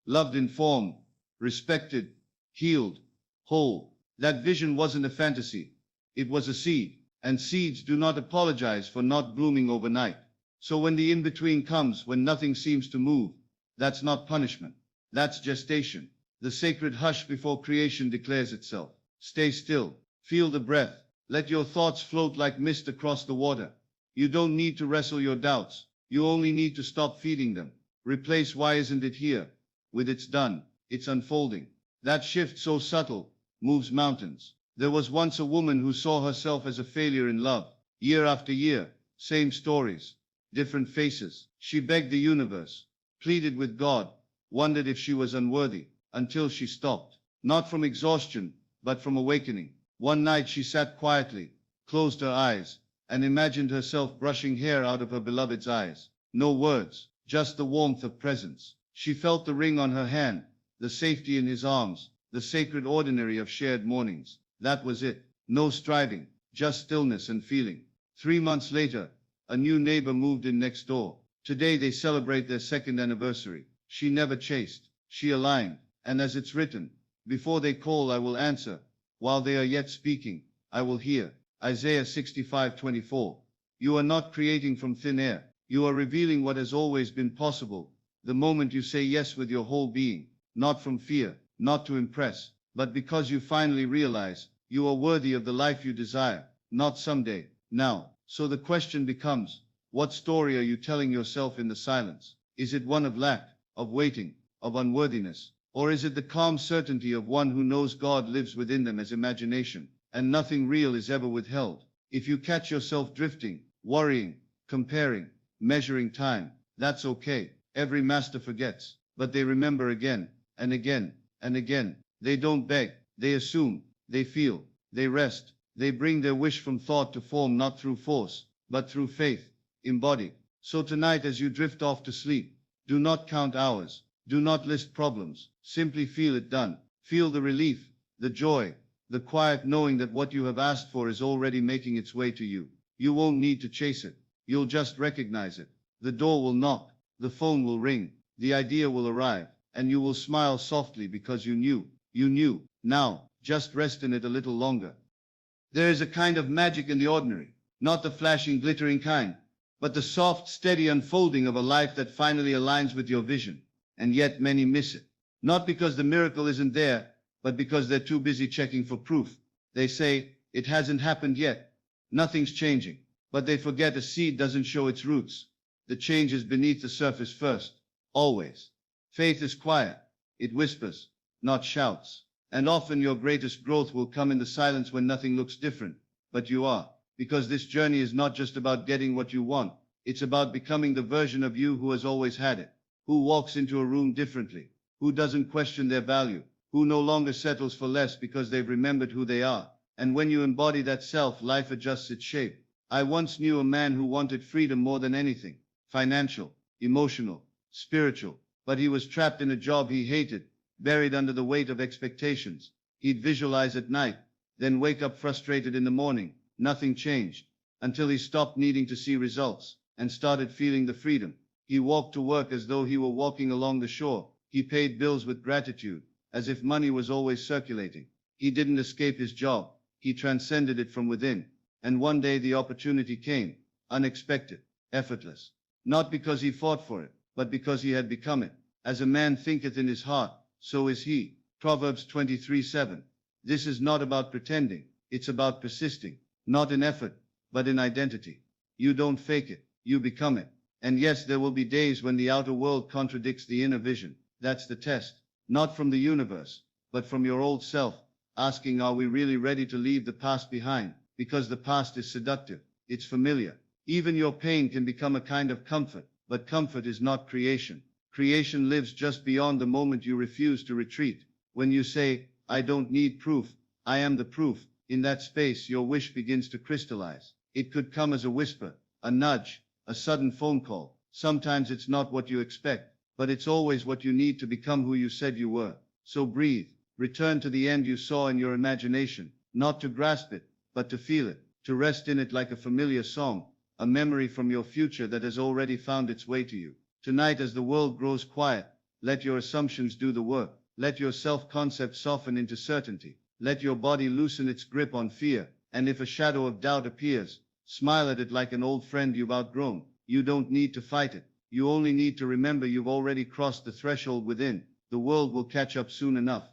loved in form, respected, healed, whole. That vision wasn't a fantasy. It was a seed. And seeds do not apologize for not blooming overnight. So when the in-between comes, when nothing seems to move, that's not punishment. That's gestation. The sacred hush before creation declares itself. Stay still. Feel the breath. Let your thoughts float like mist across the water. You don't need to wrestle your doubts. You only need to stop feeding them. Replace "why isn't it here?" with "it's done, it's unfolding." That shift, so subtle, moves mountains. There was once a woman who saw herself as a failure in love. Year after year, same stories, different faces. She begged the universe, pleaded with God, wondered if she was unworthy, until she stopped. Not from exhaustion, but from awakening. One night she sat quietly, closed her eyes, and imagined herself brushing hair out of her beloved's eyes. No words, just the warmth of presence. She felt the ring on her hand, the safety in his arms, the sacred ordinary of shared mornings. That was it. No striving, just stillness and feeling. 3 months later, a new neighbor moved in next door. Today they celebrate their second anniversary. She never chased, she aligned. And as it's written, before they call I will answer. While they are yet speaking, I will hear. Isaiah 65:24. You are not creating from thin air. You are revealing what has always been possible. The moment you say yes with your whole being, not from fear, not to impress, but because you finally realize you are worthy of the life you desire, not someday, now. So the question becomes, what story are you telling yourself in the silence? Is it one of lack, of waiting, of unworthiness? Or is it the calm certainty of one who knows God lives within them as imagination, and nothing real is ever withheld? If you catch yourself drifting, worrying, comparing, measuring time, that's okay. Every master forgets, but they remember again, and again, and again. They don't beg, they assume, they feel, they rest, they bring their wish from thought to form, not through force, but through faith, embodied. So tonight as you drift off to sleep, do not count hours, do not list problems, simply feel it done. Feel the relief, the joy, the quiet knowing that what you have asked for is already making its way to you. You won't need to chase it, you'll just recognize it. The door will knock, the phone will ring, the idea will arrive, and you will smile softly because you knew. Now, just rest in it a little longer. There is a kind of magic in the ordinary, not the flashing, glittering kind, but the soft, steady unfolding of a life that finally aligns with your vision. And yet many miss it. Not because the miracle isn't there, but because they're too busy checking for proof. They say, it hasn't happened yet. Nothing's changing. But they forget a seed doesn't show its roots. The change is beneath the surface first. Always. Faith is quiet. It whispers, not shouts. And often your greatest growth will come in the silence when nothing looks different. But you are. Because this journey is not just about getting what you want. It's about becoming the version of you who has always had it. Who walks into a room differently. Who doesn't question their value. Who no longer settles for less because they've remembered who they are. And when you embody that self, life adjusts its shape. I once knew a man who wanted freedom more than anything. Financial, emotional, spiritual. But he was trapped in a job he hated, buried under the weight of expectations. He'd visualize at night, then wake up frustrated in the morning. Nothing changed, until he stopped needing to see results, and started feeling the freedom. He walked to work as though he were walking along the shore. He paid bills with gratitude, as if money was always circulating. He didn't escape his job, he transcended it from within. And one day the opportunity came, unexpected, effortless. Not because he fought for it, but because he had become it. As a man thinketh in his heart, so is he. Proverbs 23:7. This is not about pretending, it's about persisting. Not in effort, but in identity. You don't fake it, you become it. And yes, there will be days when the outer world contradicts the inner vision. That's the test. Not from the universe, but from your old self, asking, are we really ready to leave the past behind? Because the past is seductive, it's familiar. Even your pain can become a kind of comfort, but comfort is not creation. Creation lives just beyond the moment you refuse to retreat. When you say, I don't need proof, I am the proof, in that space your wish begins to crystallize. It could come as a whisper, a nudge, a sudden phone call. Sometimes it's not what you expect, but it's always what you need to become who you said you were. So breathe, return to the end you saw in your imagination, not to grasp it, but to feel it, to rest in it like a familiar song, a memory from your future that has already found its way to you. Tonight, as the world grows quiet, let your assumptions do the work. Let your self-concept soften into certainty. Let your body loosen its grip on fear, and if a shadow of doubt appears, smile at it like an old friend you've outgrown. You don't need to fight it. You only need to remember you've already crossed the threshold within. The world will catch up soon enough.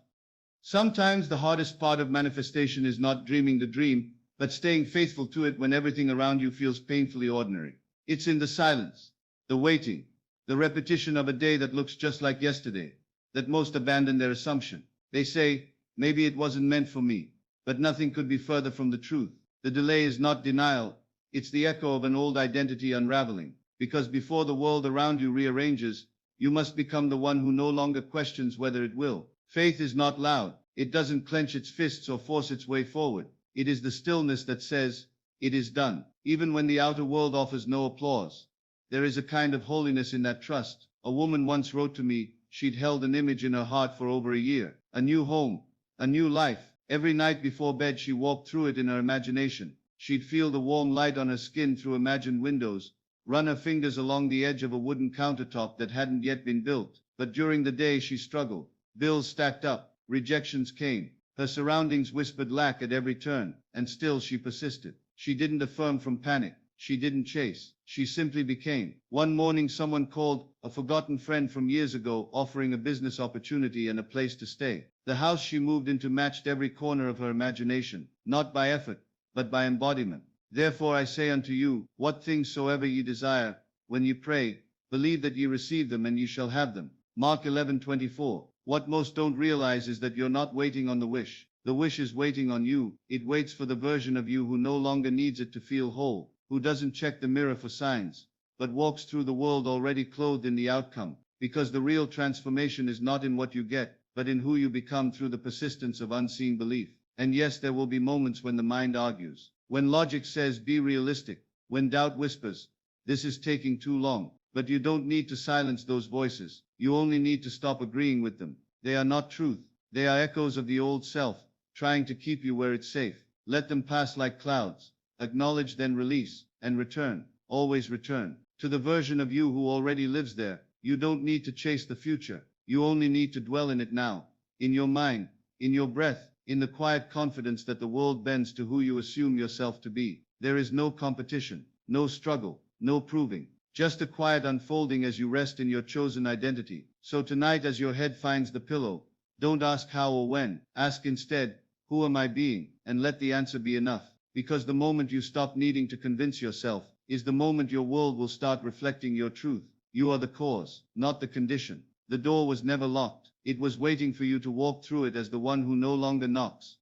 Sometimes the hardest part of manifestation is not dreaming the dream, but staying faithful to it when everything around you feels painfully ordinary. It's in the silence, the waiting, the repetition of a day that looks just like yesterday, that most abandon their assumption. They say, maybe it wasn't meant for me, but nothing could be further from the truth. The delay is not denial, it's the echo of an old identity unraveling, because before the world around you rearranges, you must become the one who no longer questions whether it will. Faith is not loud, it doesn't clench its fists or force its way forward. It is the stillness that says, it is done, even when the outer world offers no applause. There is a kind of holiness in that trust. A woman once wrote to me, she'd held an image in her heart for over a year, a new home, a new life. Every night before bed she walked through it in her imagination. She'd feel the warm light on her skin through imagined windows, run her fingers along the edge of a wooden countertop that hadn't yet been built. But during the day she struggled. Bills stacked up, rejections came. Her surroundings whispered lack at every turn, and still she persisted. She didn't affirm from panic. She didn't chase. She simply became. One morning someone called, a forgotten friend from years ago, offering a business opportunity and a place to stay. The house she moved into matched every corner of her imagination, not by effort, but by embodiment. Therefore I say unto you, what things soever ye desire, when ye pray, believe that ye receive them and ye shall have them. Mark 11:24. What most don't realize is that you're not waiting on the wish. The wish is waiting on you. It waits for the version of you who no longer needs it to feel whole, who doesn't check the mirror for signs, but walks through the world already clothed in the outcome. Because the real transformation is not in what you get, but in who you become through the persistence of unseen belief. And yes, there will be moments when the mind argues, when logic says be realistic, when doubt whispers, this is taking too long. But you don't need to silence those voices. You only need to stop agreeing with them. They are not truth. They are echoes of the old self, trying to keep you where it's safe. Let them pass like clouds. Acknowledge, then release, and return. Always return to the version of you who already lives there. You don't need to chase the future. You only need to dwell in it now, in your mind, in your breath, in the quiet confidence that the world bends to who you assume yourself to be. There is no competition, no struggle, no proving. Just a quiet unfolding as you rest in your chosen identity. So tonight, as your head finds the pillow, don't ask how or when. Ask instead, who am I being? And let the answer be enough. Because the moment you stop needing to convince yourself is the moment your world will start reflecting your truth. You are the cause, not the condition. The door was never locked. It was waiting for you to walk through it as the one who no longer knocks.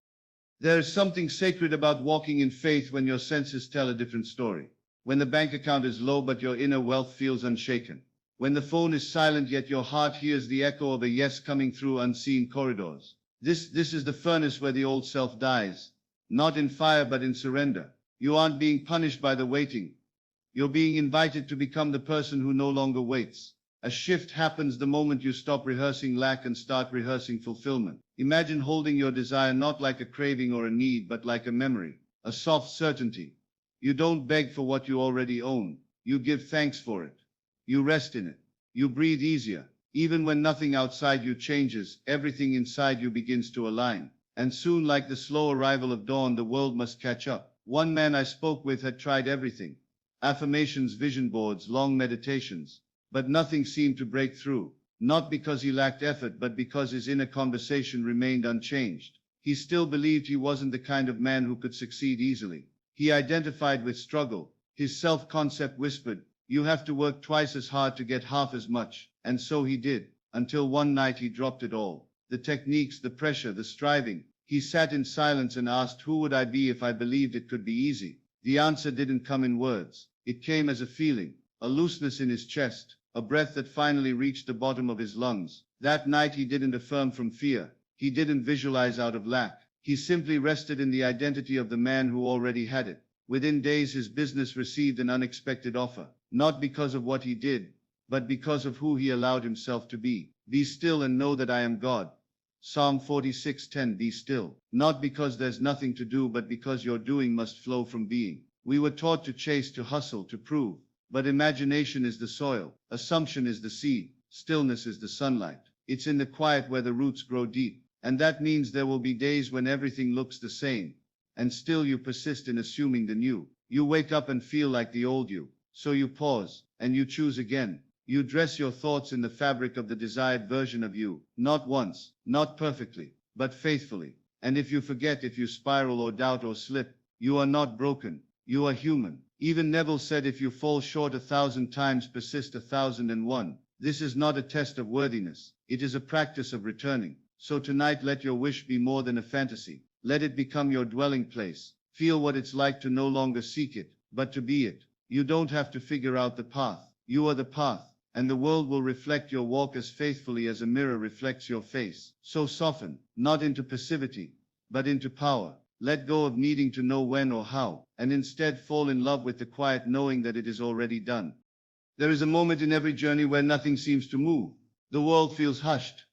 There is something sacred about walking in faith when your senses tell a different story. When the bank account is low but your inner wealth feels unshaken. When the phone is silent yet your heart hears the echo of a yes coming through unseen corridors. This is the furnace where the old self dies. Not in fire but in surrender. You aren't being punished by the waiting. You're being invited to become the person who no longer waits. A shift happens the moment you stop rehearsing lack and start rehearsing fulfillment. Imagine holding your desire not like a craving or a need but like a memory, a soft certainty. You don't beg for what you already own. You give thanks for it. You rest in it. You breathe easier. Even when nothing outside you changes, everything inside you begins to align. And soon, like the slow arrival of dawn, the world must catch up. One man I spoke with had tried everything. Affirmations, vision boards, long meditations. But nothing seemed to break through. Not because he lacked effort, but because his inner conversation remained unchanged. He still believed he wasn't the kind of man who could succeed easily. He identified with struggle. His self-concept whispered, you have to work twice as hard to get half as much. And so he did, until one night he dropped it all. The techniques, the pressure, the striving. He sat in silence and asked, who would I be if I believed it could be easy? The answer didn't come in words. It came as a feeling a looseness in his chest, a breath that finally reached the bottom of his lungs. That night he didn't affirm from fear. He didn't visualize out of lack. He simply rested in the identity of the man who already had it. Within days his business received an unexpected offer, not because of what he did, but because of who he allowed himself to be. Be still and know that I am God. Psalm 46:10. Be still, not because there's nothing to do, but because your doing must flow from being. We were taught to chase, to hustle, to prove. But imagination is the soil, assumption is the seed, stillness is the sunlight. It's in the quiet where the roots grow deep. And that means there will be days when everything looks the same, and still you persist in assuming the new. You wake up and feel like the old you, so you pause, and you choose again. You dress your thoughts in the fabric of the desired version of you, not once, not perfectly, but faithfully. And if you forget, if you spiral or doubt or slip, you are not broken, you are human. Even Neville said, if you fall short 1,000 times, persist 1,001. This is not a test of worthiness, it is a practice of returning. So tonight let your wish be more than a fantasy. Let it become your dwelling place. Feel what it's like to no longer seek it, but to be it. You don't have to figure out the path. You are the path, and the world will reflect your walk as faithfully as a mirror reflects your face. So soften, not into passivity, but into power. Let go of needing to know when or how, and instead fall in love with the quiet knowing that it is already done. There is a moment in every journey where nothing seems to move. The world feels hushed.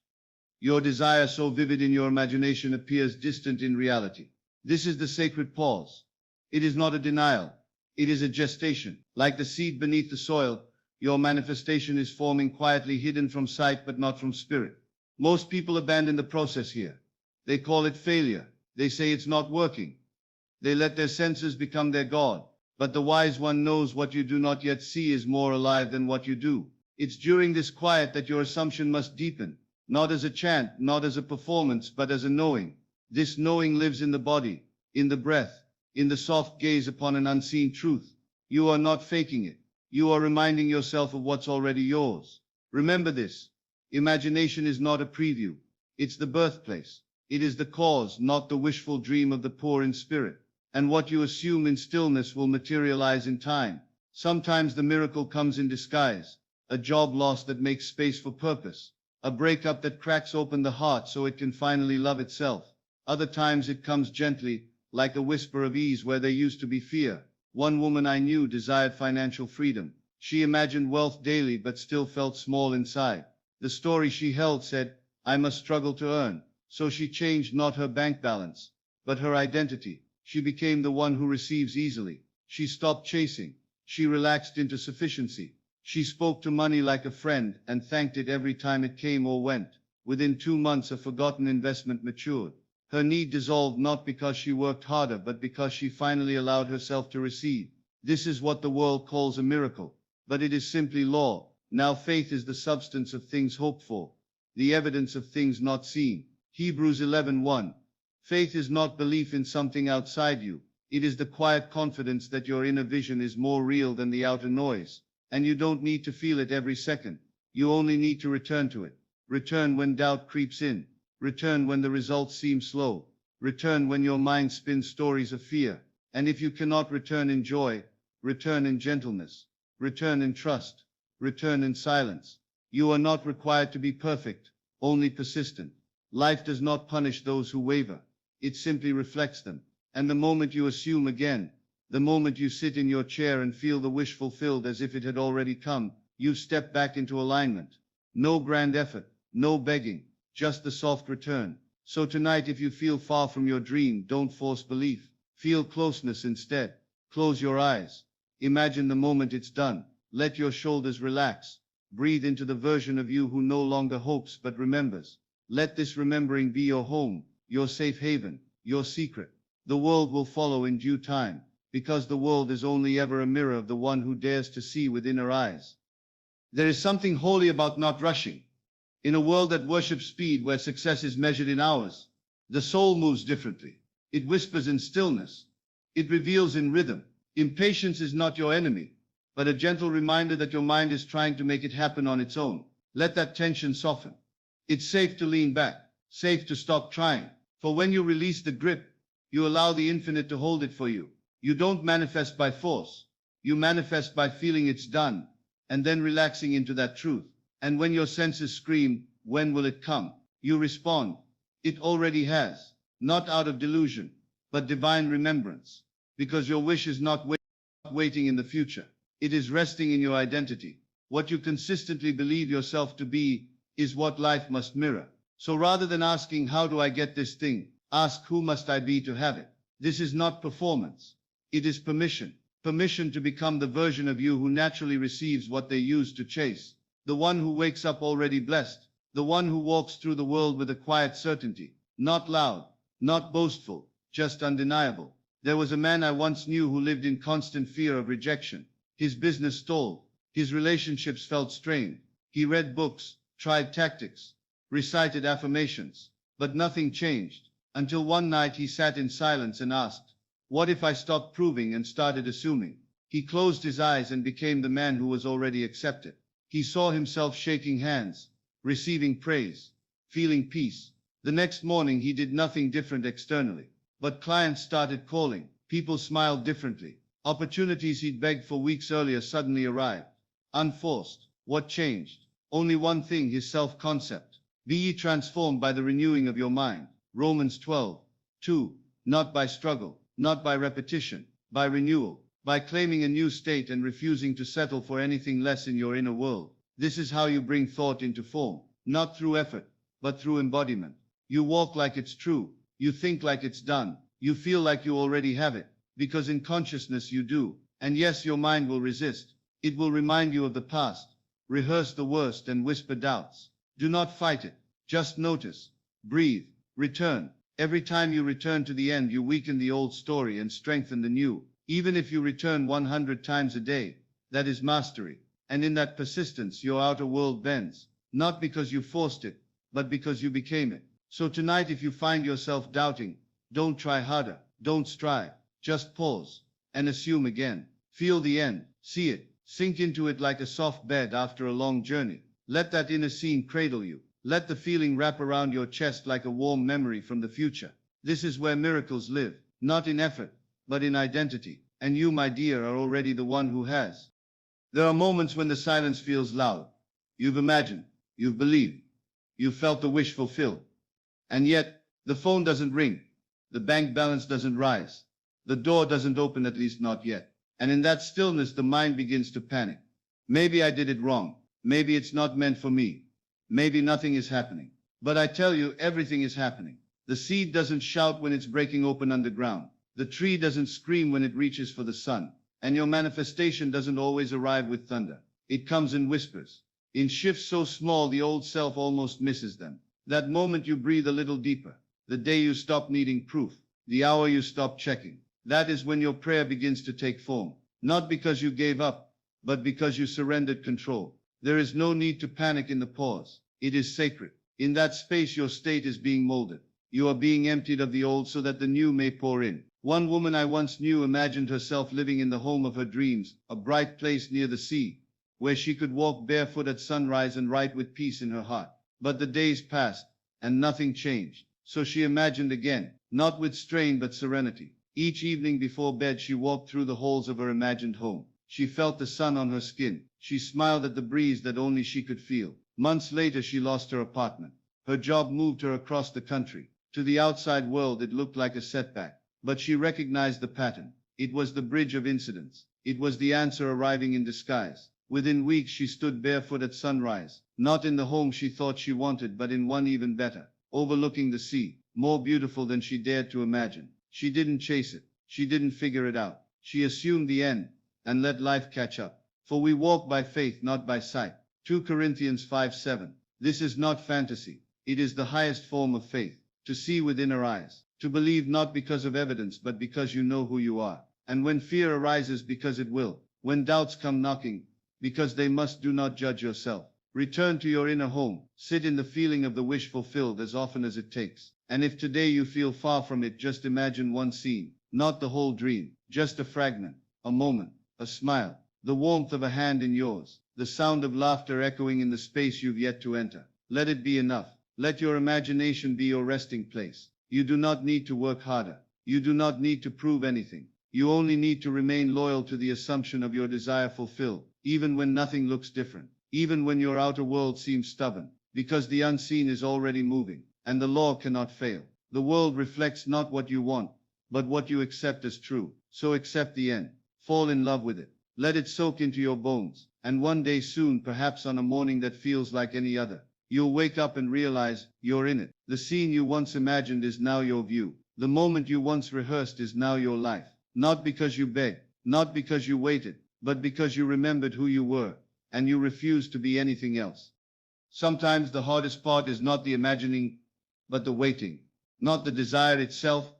Your desire, so vivid in your imagination, appears distant in reality. This is the sacred pause. It is not a denial. It is a gestation. Like the seed beneath the soil, your manifestation is forming quietly, hidden from sight but not from spirit. Most people abandon the process here. They call it failure. They say it's not working. They let their senses become their God. But the wise one knows what you do not yet see is more alive than what you do. It's during this quiet that your assumption must deepen. Not as a chant, not as a performance, but as a knowing. This knowing lives in the body, in the breath, in the soft gaze upon an unseen truth. You are not faking it. You are reminding yourself of what's already yours. Remember this. Imagination is not a preview. It's the birthplace. It is the cause, not the wishful dream of the poor in spirit. And what you assume in stillness will materialize in time. Sometimes the miracle comes in disguise. A job loss that makes space for purpose. A breakup that cracks open the heart so it can finally love itself. Other times it comes gently, like a whisper of ease where there used to be fear. One woman I knew desired financial freedom. She imagined wealth daily but still felt small inside. The story she held said, I must struggle to earn. So she changed not her bank balance, but her identity. She became the one who receives easily. She stopped chasing. She relaxed into sufficiency. She spoke to money like a friend and thanked it every time it came or went. Within 2 months a forgotten investment matured. Her need dissolved not because she worked harder but because she finally allowed herself to receive. This is what the world calls a miracle, but it is simply law. Now faith is the substance of things hoped for, the evidence of things not seen. Hebrews 11:1. Faith is not belief in something outside you. It is the quiet confidence that your inner vision is more real than the outer noise. And you don't need to feel it every second. You only need to return to it. Return when doubt creeps in. Return when the results seem slow. Return when your mind spins stories of fear. And if you cannot return in joy, return in gentleness. Return in trust. Return in silence. You are not required to be perfect, only persistent. Life does not punish those who waver. It simply reflects them. And the moment you assume again, the moment you sit in your chair and feel the wish fulfilled as if it had already come, you step back into alignment. No grand effort, no begging, just the soft return. So tonight, if you feel far from your dream, don't force belief. Feel closeness instead. Close your eyes. Imagine the moment it's done. Let your shoulders relax. Breathe into the version of you who no longer hopes but remembers. Let this remembering be your home, your safe haven, your secret. The world will follow in due time. Because the world is only ever a mirror of the one who dares to see within her eyes. There is something holy about not rushing. In a world that worships speed, where success is measured in hours, the soul moves differently. It whispers in stillness. It reveals in rhythm. Impatience is not your enemy, but a gentle reminder that your mind is trying to make it happen on its own. Let that tension soften. It's safe to lean back, safe to stop trying. For when you release the grip, you allow the infinite to hold it for you. You don't manifest by force. You manifest by feeling it's done. and then relaxing into that truth. And when your senses scream, when will it come? You respond, it already has, not out of delusion, but divine remembrance, because your wish is not waiting in the future. It is resting in your identity. What you consistently believe yourself to be is what life must mirror. So rather than asking, how do I get this thing? Ask, who must I be to have it? This is not performance. It is permission. Permission to become the version of you who naturally receives what they used to chase. The one who wakes up already blessed. The one who walks through the world with a quiet certainty. Not loud, not boastful, just undeniable. There was a man I once knew who lived in constant fear of rejection. His business stalled. His relationships felt strained. He read books, tried tactics, recited affirmations, but nothing changed. Until one night he sat in silence and asked, what if I stopped proving and started assuming? He closed his eyes and became the man who was already accepted. He saw himself shaking hands, receiving praise, feeling peace. The next morning he did nothing different externally, but clients started calling. People smiled differently. Opportunities he'd begged for weeks earlier suddenly arrived. Unforced. What changed? Only one thing, his self-concept. Be ye transformed by the renewing of your mind. Romans 12:2. Not by struggle, not by repetition, by renewal, by claiming a new state and refusing to settle for anything less in your inner world. This is how you bring thought into form, not through effort, but through embodiment. You walk like it's true. You think like it's done. You feel like you already have it, because in consciousness you do. And yes, your mind will resist. It will remind you of the past, rehearse the worst and whisper doubts. Do not fight it. Just notice, breathe, return. Every time you return to the end, you weaken the old story and strengthen the new. Even if you return 100 times a day, that is mastery. And in that persistence, your outer world bends, not because you forced it, but because you became it. So tonight, if you find yourself doubting, don't try harder, don't strive, just pause and assume again. Feel the end, see it, sink into it like a soft bed after a long journey. Let that inner scene cradle you. Let the feeling wrap around your chest like a warm memory from the future. This is where miracles live, not in effort, but in identity. And you, my dear, are already the one who has. There are moments when the silence feels loud. You've imagined, you've believed, you've felt the wish fulfilled. And yet, the phone doesn't ring, the bank balance doesn't rise, the door doesn't open, at least not yet. And in that stillness, the mind begins to panic. Maybe I did it wrong. Maybe it's not meant for me. Maybe nothing is happening. But I tell you, everything is happening. The seed doesn't shout when it's breaking open underground. The tree doesn't scream when it reaches for the sun. And your manifestation doesn't always arrive with thunder. It comes in whispers, in shifts so small the old self almost misses them. That moment you breathe a little deeper, the day you stop needing proof, the hour you stop checking, that is when your prayer begins to take form. Not because you gave up, but because you surrendered control. There is no need to panic in the pause. It is sacred. In that space your state is being molded. You are being emptied of the old so that the new may pour in. One woman I once knew imagined herself living in the home of her dreams, a bright place near the sea, where she could walk barefoot at sunrise and write with peace in her heart. But the days passed, and nothing changed. So she imagined again, not with strain but serenity. Each evening before bed she walked through the halls of her imagined home. She felt the sun on her skin. She smiled at the breeze that only she could feel. Months later she lost her apartment. Her job moved her across the country. To the outside world it looked like a setback. But she recognized the pattern. It was the bridge of incidents. It was the answer arriving in disguise. Within weeks she stood barefoot at sunrise, not in the home she thought she wanted, but in one even better, overlooking the sea, more beautiful than she dared to imagine. She didn't chase it. She didn't figure it out. She assumed the end and let life catch up. For we walk by faith, not by sight. 2 Corinthians 5:7. This is not fantasy. It is the highest form of faith. To see with inner eyes. To believe not because of evidence, but because you know who you are. And when fear arises, because it will. When doubts come knocking, because they must, do not judge yourself. Return to your inner home. Sit in the feeling of the wish fulfilled as often as it takes. And if today you feel far from it, just imagine one scene, not the whole dream, just a fragment, a moment, a smile, the warmth of a hand in yours, the sound of laughter echoing in the space you've yet to enter. Let it be enough. Let your imagination be your resting place. You do not need to work harder. You do not need to prove anything. You only need to remain loyal to the assumption of your desire fulfilled. even when nothing looks different, even when your outer world seems stubborn, because the unseen is already moving, and the law cannot fail. The world reflects not what you want, but what you accept as true. So accept the end. Fall in love with it. Let it soak into your bones, and one day soon, perhaps on a morning that feels like any other, you'll wake up and realize you're in it. The scene you once imagined is now your view. The moment you once rehearsed is now your life. Not because you begged, not because you waited, but because you remembered who you were, and you refused to be anything else. Sometimes the hardest part is not the imagining, but the waiting. Not the desire itself,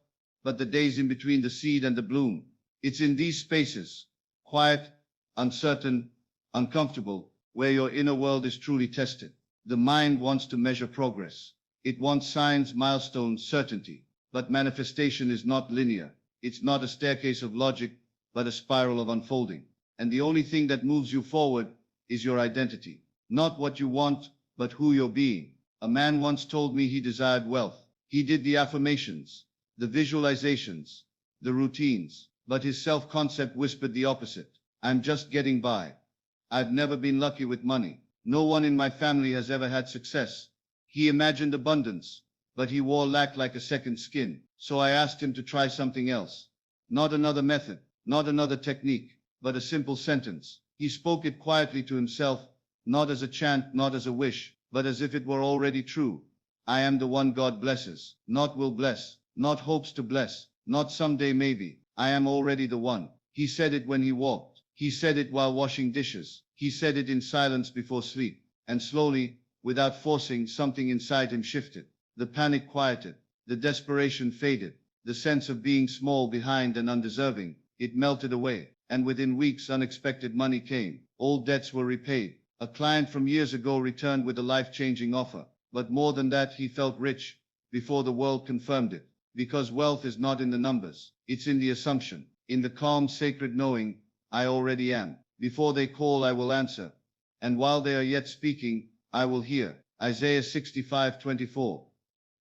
but the days in between the seed and the bloom. It's in these spaces, quiet, uncertain, uncomfortable, where your inner world is truly tested. The mind wants to measure progress. It wants signs, milestones, certainty. But manifestation is not linear. It's not a staircase of logic, but a spiral of unfolding. And the only thing that moves you forward is your identity. Not what you want, but who you're being. A man once told me he desired wealth. He did the affirmations, the visualizations, the routines, but his self-concept whispered the opposite. I'm just getting by. I've never been lucky with money. No one in my family has ever had success. He imagined abundance, but he wore lack like a second skin. So I asked him to try something else. Not another method, not another technique, but a simple sentence. He spoke it quietly to himself, not as a chant, not as a wish, but as if it were already true. I am the one God blesses, not will bless, not hopes to bless, not someday maybe. I am already the one. He said it when he walked. He said it while washing dishes. He said it in silence before sleep. And slowly, without forcing, something inside him shifted. The panic quieted. The desperation faded. The sense of being small, behind, and undeserving, it melted away. And within weeks, unexpected money came. Old debts were repaid. A client from years ago returned with a life-changing offer. But more than that, he felt rich, before the world confirmed it. Because wealth is not in the numbers, it's in the assumption, in the calm, sacred knowing, I already am. Before they call, I will answer. And while they are yet speaking, I will hear. Isaiah 65:24.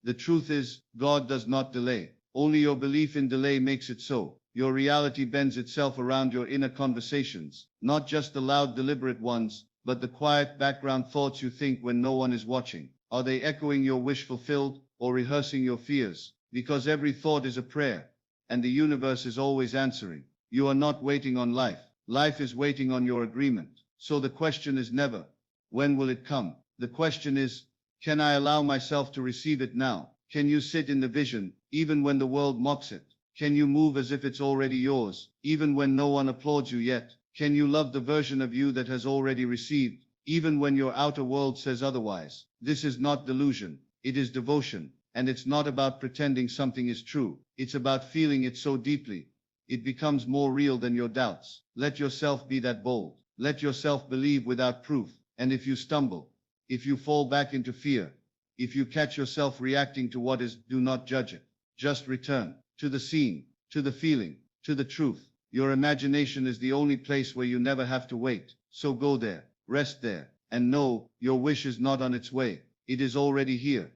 The truth is, God does not delay. Only your belief in delay makes it so. Your reality bends itself around your inner conversations, not just the loud, deliberate ones, but the quiet background thoughts you think when no one is watching. Are they echoing your wish fulfilled, or rehearsing your fears? Because every thought is a prayer, and the universe is always answering. You are not waiting on life. Life is waiting on your agreement. So the question is never, when will it come? The question is, can I allow myself to receive it now? Can you sit in the vision, even when the world mocks it? Can you move as if it's already yours, even when no one applauds you yet? Can you love the version of you that has already received, even when your outer world says otherwise? This is not delusion, it is devotion. And it's not about pretending something is true. It's about feeling it so deeply, it becomes more real than your doubts. Let yourself be that bold. Let yourself believe without proof. And if you stumble, if you fall back into fear, if you catch yourself reacting to what is, do not judge it. Just return to the scene, to the feeling, to the truth. Your imagination is the only place where you never have to wait. So go there, rest there, and know your wish is not on its way. It is already here.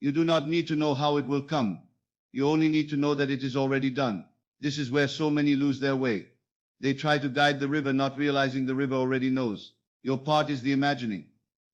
You do not need to know how it will come. You only need to know that it is already done. This is where so many lose their way. They try to guide the river, not realizing the river already knows. Your part is the imagining,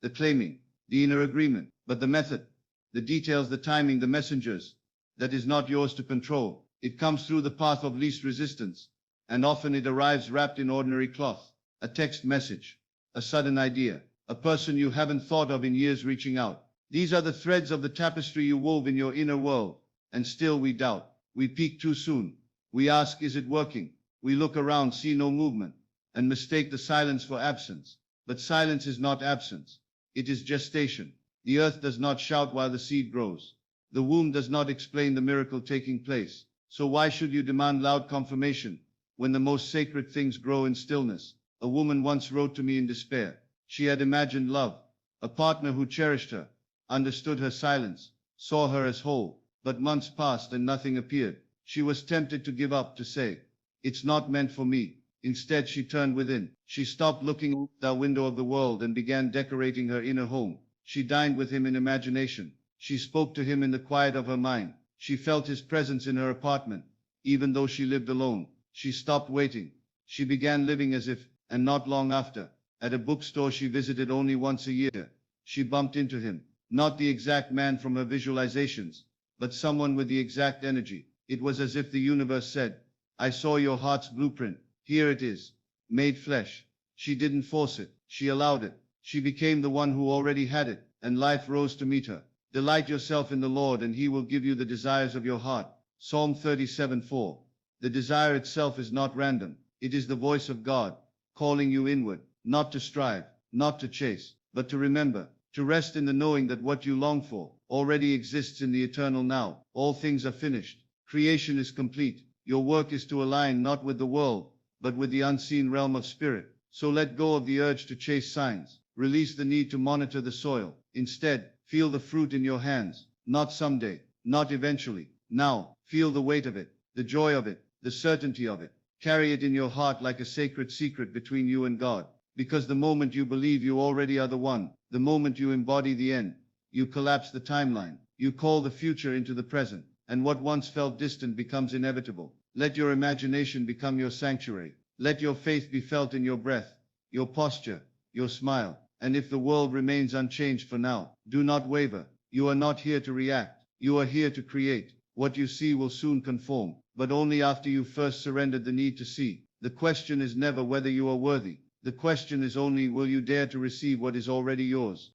the claiming, the inner agreement. But the method, the details, the timing, the messengers, that is not yours to control. It comes through the path of least resistance, and often it arrives wrapped in ordinary cloth. A text message, a sudden idea, a person you haven't thought of in years reaching out. These are the threads of the tapestry you wove in your inner world. And still we doubt. We peak too soon. We ask, is it working? We look around, see no movement, and mistake the silence for absence. But silence is not absence. It is gestation. The earth does not shout while the seed grows. The womb does not explain the miracle taking place. So why should you demand loud confirmation when the most sacred things grow in stillness? A woman once wrote to me in despair. She had imagined love, a partner who cherished her, understood her silence, saw her as whole. But months passed and nothing appeared. She was tempted to give up, to say, it's not meant for me. Instead, she turned within. She stopped looking out the window of the world and began decorating her inner home. She dined with him in imagination. She spoke to him in the quiet of her mind. She felt his presence in her apartment, even though she lived alone. She stopped waiting. She began living as if And not long after, at a bookstore she visited only once a year, she bumped into him. Not the exact man from her visualizations, but someone with the exact energy. It was as if the universe said, I saw your heart's blueprint. Here it is, made flesh. She didn't force it. She allowed it. She became the one who already had it, and life rose to meet her. Delight yourself in the Lord, and he will give you the desires of your heart. Psalm 37:4. The desire itself is not random. It is the voice of God, calling you inward, not to strive, not to chase, but to remember, to rest in the knowing that what you long for already exists in the eternal now. All things are finished. Creation is complete. Your work is to align not with the world, but with the unseen realm of spirit. So let go of the urge to chase signs. Release the need to monitor the soil. Instead, feel the fruit in your hands. Not someday, not eventually. Now, feel the weight of it, the joy of it, the certainty of it. Carry it in your heart like a sacred secret between you and God. Because the moment you believe you already are the one, the moment you embody the end, you collapse the timeline. You call the future into the present, and what once felt distant becomes inevitable. Let your imagination become your sanctuary. Let your faith be felt in your breath, your posture, your smile. And if the world remains unchanged for now, do not waver. You are not here to react. You are here to create. What you see will soon conform, but only after you first surrendered the need to see. The question is never whether you are worthy. The question is only, will you dare to receive what is already yours?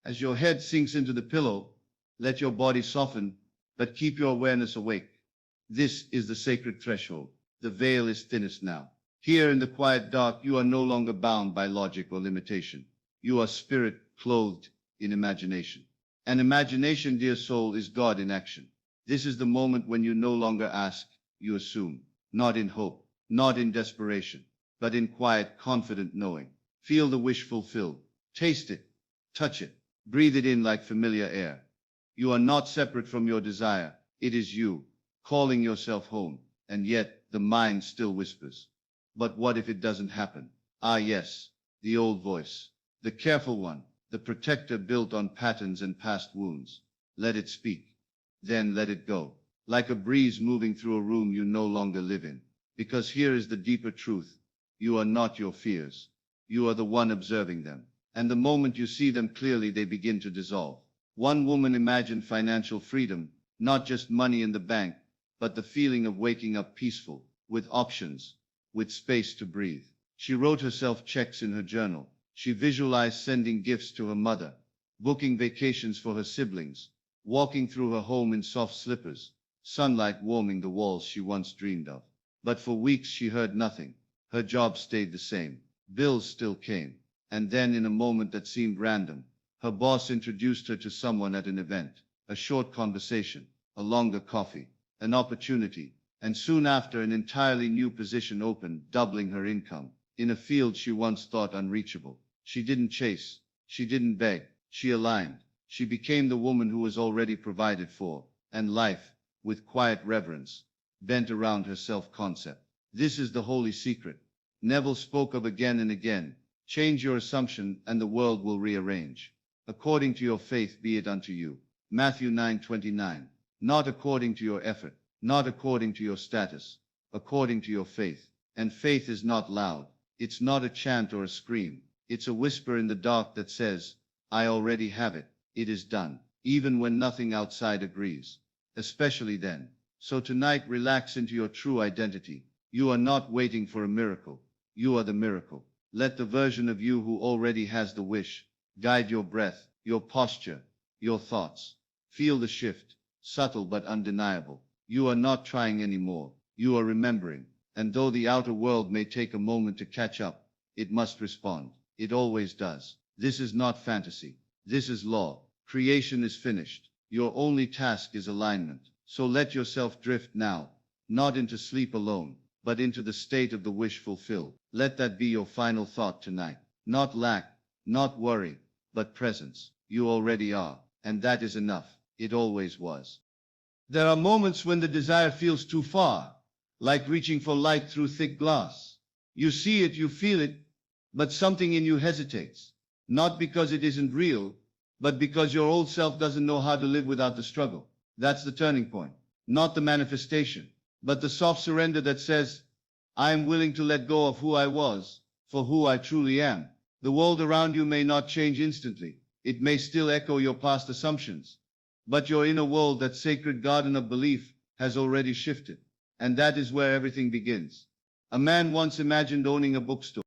As your head sinks into the pillow, let your body soften, but keep your awareness awake. This is the sacred threshold. The veil is thinnest now. Here in the quiet dark, you are no longer bound by logic or limitation. You are spirit clothed in imagination. And imagination, dear soul, is God in action. This is the moment when you no longer ask, you assume. Not in hope, not in desperation, but in quiet, confident knowing. Feel the wish fulfilled. Taste it. Touch it. Breathe it in like familiar air. You are not separate from your desire. It is you, calling yourself home. And yet, the mind still whispers. But what if it doesn't happen? Ah yes, the old voice. The careful one. The protector built on patterns and past wounds. Let it speak. Then let it go. Like a breeze moving through a room you no longer live in. Because here is the deeper truth. You are not your fears. You are the one observing them. And the moment you see them clearly, they begin to dissolve. One woman imagined financial freedom, not just money in the bank, but the feeling of waking up peaceful, with options, with space to breathe. She wrote herself checks in her journal. She visualized sending gifts to her mother, booking vacations for her siblings, walking through her home in soft slippers, sunlight warming the walls she once dreamed of. But for weeks she heard nothing. Her job stayed the same. Bills still came. And then, in a moment that seemed random, her boss introduced her to someone at an event. A short conversation, a longer coffee, an opportunity, and soon after an entirely new position opened, doubling her income, in a field she once thought unreachable. She didn't chase, she didn't beg, she aligned. She became the woman who was already provided for, and life, with quiet reverence, bent around her self-concept. This is the holy secret. Neville spoke of again and again. Change your assumption and the world will rearrange. According to your faith be it unto you. Matthew 9:29. Not according to your effort, not according to your status, according to your faith. And faith is not loud. It's not a chant or a scream. It's a whisper in the dark that says, I already have it. It is done. Even when nothing outside agrees. Especially then. So tonight, relax into your true identity. You are not waiting for a miracle. You are the miracle. Let the version of you who already has the wish guide your breath, your posture, your thoughts. Feel the shift, subtle but undeniable. You are not trying anymore. You are remembering. And though the outer world may take a moment to catch up, it must respond. It always does. This is not fantasy. This is law. Creation is finished. Your only task is alignment. So let yourself drift now, not into sleep alone, but into the state of the wish fulfilled. Let that be your final thought tonight. Not lack, not worry, but presence. You already are, and that is enough. It always was. There are moments when the desire feels too far, like reaching for light through thick glass. You see it, you feel it, but something in you hesitates. Not because it isn't real, but because your old self doesn't know how to live without the struggle. That's the turning point. Not the manifestation, but the soft surrender that says, I am willing to let go of who I was, for who I truly am. The world around you may not change instantly. It may still echo your past assumptions. But your inner world, that sacred garden of belief, has already shifted. And that is where everything begins. A man once imagined owning a bookstore,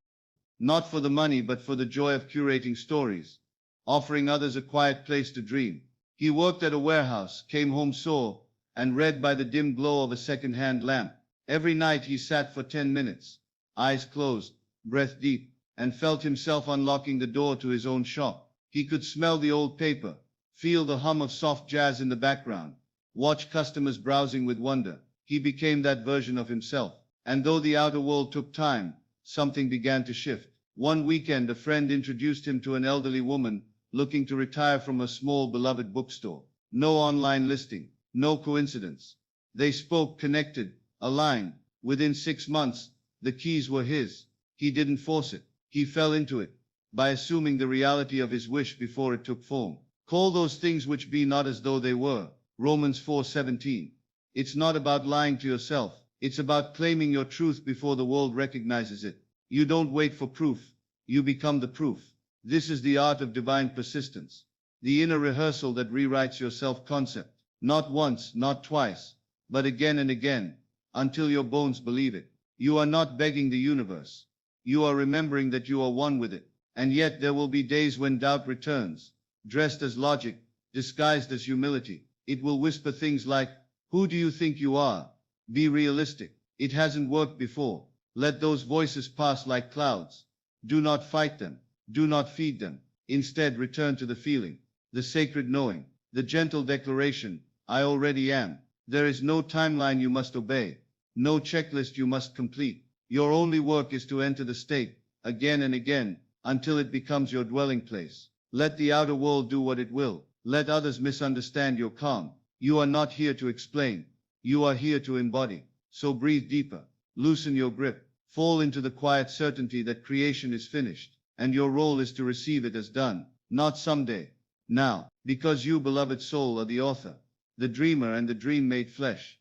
not for the money but for the joy of curating stories, offering others a quiet place to dream. He worked at a warehouse, came home sore, and read by the dim glow of a second-hand lamp. Every night he sat for 10 minutes, eyes closed, breath deep, and felt himself unlocking the door to his own shop. He could smell the old paper, feel the hum of soft jazz in the background, watch customers browsing with wonder. He became that version of himself. And though the outer world took time, something began to shift. One weekend, a friend introduced him to an elderly woman looking to retire from a small beloved bookstore. No online listing, no coincidence. They spoke, connected, aligned. Within 6 months, the keys were his. He didn't force it. He fell into it, by assuming the reality of his wish before it took form. Call those things which be not as though they were. Romans 4:17. It's not about lying to yourself. It's about claiming your truth before the world recognizes it. You don't wait for proof. You become the proof. This is the art of divine persistence. The inner rehearsal that rewrites your self-concept. Not once, not twice, but again and again, until your bones believe it. You are not begging the universe. You are remembering that you are one with it. And yet there will be days when doubt returns, dressed as logic, disguised as humility. It will whisper things like, "Who do you think you are? Be realistic. It hasn't worked before." Let those voices pass like clouds. Do not fight them. Do not feed them. Instead, return to the feeling, the sacred knowing, the gentle declaration, "I already am." There is no timeline you must obey, no checklist you must complete. Your only work is to enter the state, again and again, until it becomes your dwelling place. Let the outer world do what it will. Let others misunderstand your calm. You are not here to explain. You are here to embody. So breathe deeper. Loosen your grip. Fall into the quiet certainty that creation is finished, and your role is to receive it as done, not someday. Now, because you, beloved soul, are the author, the dreamer, and the dream made flesh.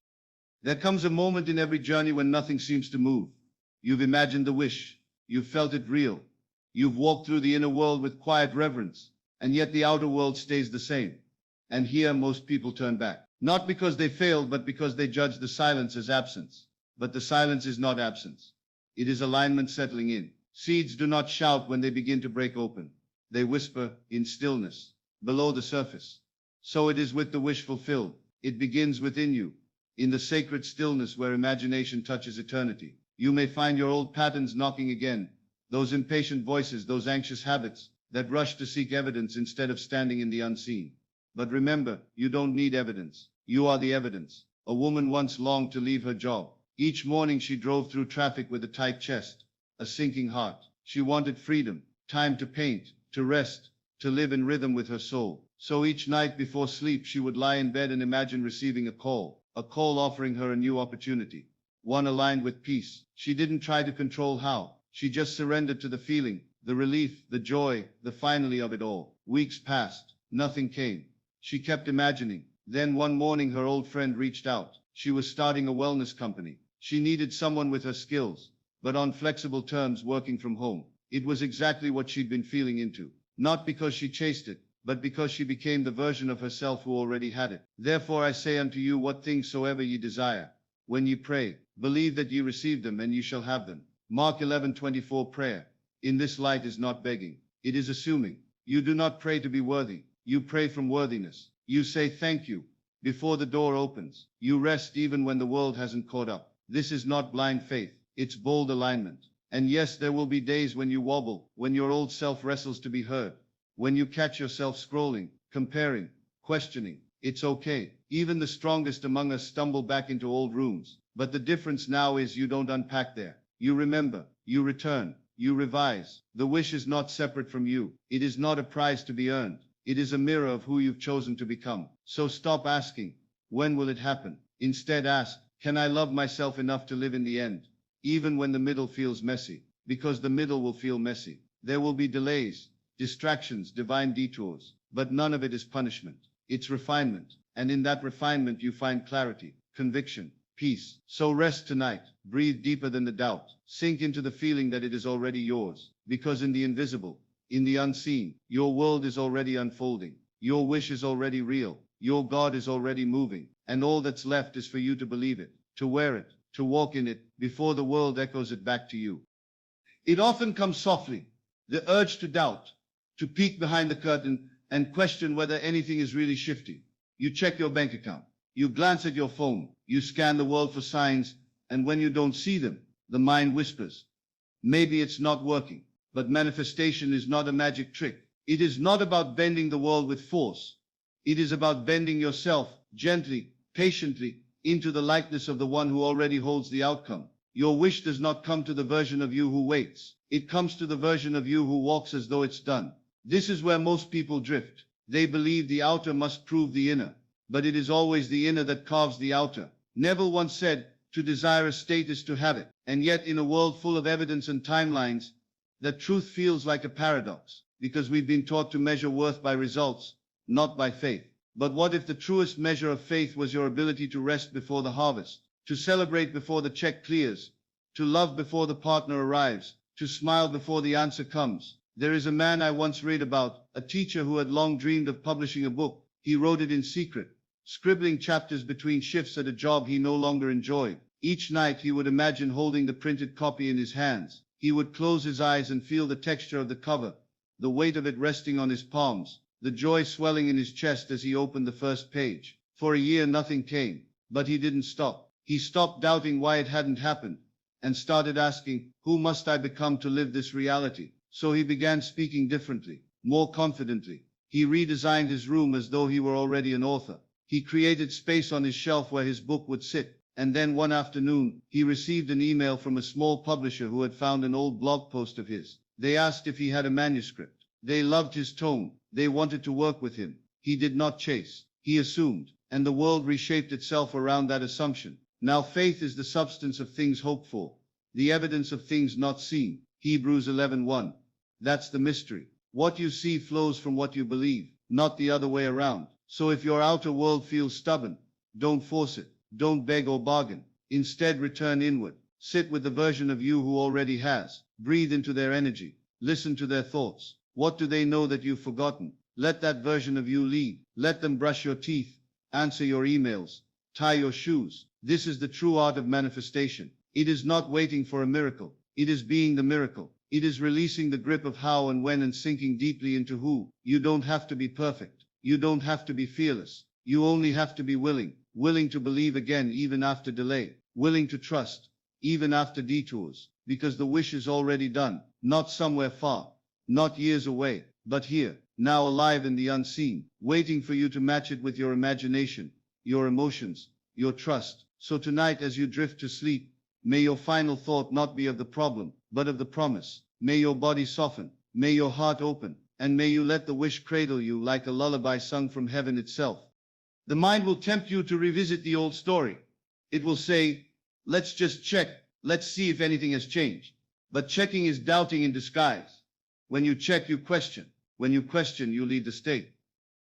There comes a moment in every journey when nothing seems to move. You've imagined the wish. You've felt it real. You've walked through the inner world with quiet reverence, and yet the outer world stays the same. And here most people turn back. Not because they failed, but because they judge the silence as absence. But the silence is not absence. It is alignment settling in. Seeds do not shout when they begin to break open. They whisper in stillness, below the surface. So it is with the wish fulfilled. It begins within you, in the sacred stillness where imagination touches eternity. You may find your old patterns knocking again, those impatient voices, those anxious habits that rush to seek evidence instead of standing in the unseen. But remember, you don't need evidence. You are the evidence. A woman once longed to leave her job. Each morning she drove through traffic with a tight chest, a sinking heart. She wanted freedom, time to paint, to rest, to live in rhythm with her soul. So each night before sleep she would lie in bed and imagine receiving a call offering her a new opportunity, one aligned with peace. She didn't try to control how. She just surrendered to the feeling, the relief, the joy, the finally of it all. Weeks passed. Nothing came. She kept imagining. Then one morning her old friend reached out. She was starting a wellness company. She needed someone with her skills, but on flexible terms, working from home. It was exactly what she'd been feeling into. Not because she chased it, but because she became the version of herself who already had it. Therefore I say unto you, what things soever ye desire, when ye pray, believe that ye receive them, and ye shall have them. Mark 11:24. Prayer, in this light, is not begging. It is assuming. You do not pray to be worthy. You pray from worthiness. You say thank you before the door opens. You rest even when the world hasn't caught up. This is not blind faith. It's bold alignment. And yes, there will be days when you wobble, when your old self wrestles to be heard, when you catch yourself scrolling, comparing, questioning. It's okay. Even the strongest among us stumble back into old rooms. But the difference now is you don't unpack there. You remember, you return, you revise. The wish is not separate from you. It is not a prize to be earned. It is a mirror of who you've chosen to become. So stop asking, when will it happen? Instead ask, can I love myself enough to live in the end? Even when the middle feels messy, because the middle will feel messy. There will be delays, distractions, divine detours, but none of it is punishment. It's refinement. And in that refinement you find clarity, conviction, peace. So rest tonight. Breathe deeper than the doubt. Sink into the feeling that it is already yours. Because in the invisible, in the unseen, your world is already unfolding. Your wish is already real. Your God is already moving. And all that's left is for you to believe it, to wear it, to walk in it, before the world echoes it back to you. It often comes softly, the urge to doubt, to peek behind the curtain and question whether anything is really shifting. You check your bank account. You glance at your phone. You scan the world for signs, and when you don't see them, the mind whispers, maybe it's not working. But manifestation is not a magic trick. It is not about bending the world with force. It is about bending yourself gently, patiently, into the likeness of the one who already holds the outcome. Your wish does not come to the version of you who waits. It comes to the version of you who walks as though it's done. This is where most people drift. They believe the outer must prove the inner, but it is always the inner that carves the outer. Neville once said, to desire a state is to have it. And yet in a world full of evidence and timelines, that truth feels like a paradox, because we've been taught to measure worth by results, not by faith. But what if the truest measure of faith was your ability to rest before the harvest, to celebrate before the check clears, to love before the partner arrives, to smile before the answer comes? There is a man I once read about, a teacher who had long dreamed of publishing a book. He wrote it in secret, scribbling chapters between shifts at a job he no longer enjoyed. Each night he would imagine holding the printed copy in his hands. He would close his eyes and feel the texture of the cover, the weight of it resting on his palms, the joy swelling in his chest as he opened the first page. For a year nothing came, but he didn't stop. He stopped doubting why it hadn't happened, and started asking, who must I become to live this reality? So he began speaking differently, more confidently. He redesigned his room as though he were already an author. He created space on his shelf where his book would sit. And then one afternoon, he received an email from a small publisher who had found an old blog post of his. They asked if he had a manuscript. They loved his tone. They wanted to work with him. He did not chase. He assumed. And the world reshaped itself around that assumption. Now faith is the substance of things hoped for, the evidence of things not seen. Hebrews 11:1. That's the mystery. What you see flows from what you believe, not the other way around. So if your outer world feels stubborn, don't force it. Don't beg or bargain. Instead, return inward. Sit with the version of you who already has. Breathe into their energy. Listen to their thoughts. What do they know that you've forgotten? Let that version of you lead. Let them brush your teeth, answer your emails, tie your shoes. This is the true art of manifestation. It is not waiting for a miracle. It is being the miracle. It is releasing the grip of how and when and sinking deeply into who. You don't have to be perfect. You don't have to be fearless. You only have to be willing. Willing to believe again even after delay. Willing to trust, even after detours. Because the wish is already done. Not somewhere far. Not years away. But here. Now alive in the unseen. Waiting for you to match it with your imagination, your emotions, your trust. So tonight as you drift to sleep, may your final thought not be of the problem, but of the promise. May your body soften. May your heart open. And may you let the wish cradle you like a lullaby sung from heaven itself. The mind will tempt you to revisit the old story. It will say, let's just check. Let's see if anything has changed. But checking is doubting in disguise. When you check, you question. When you question, you lead the state.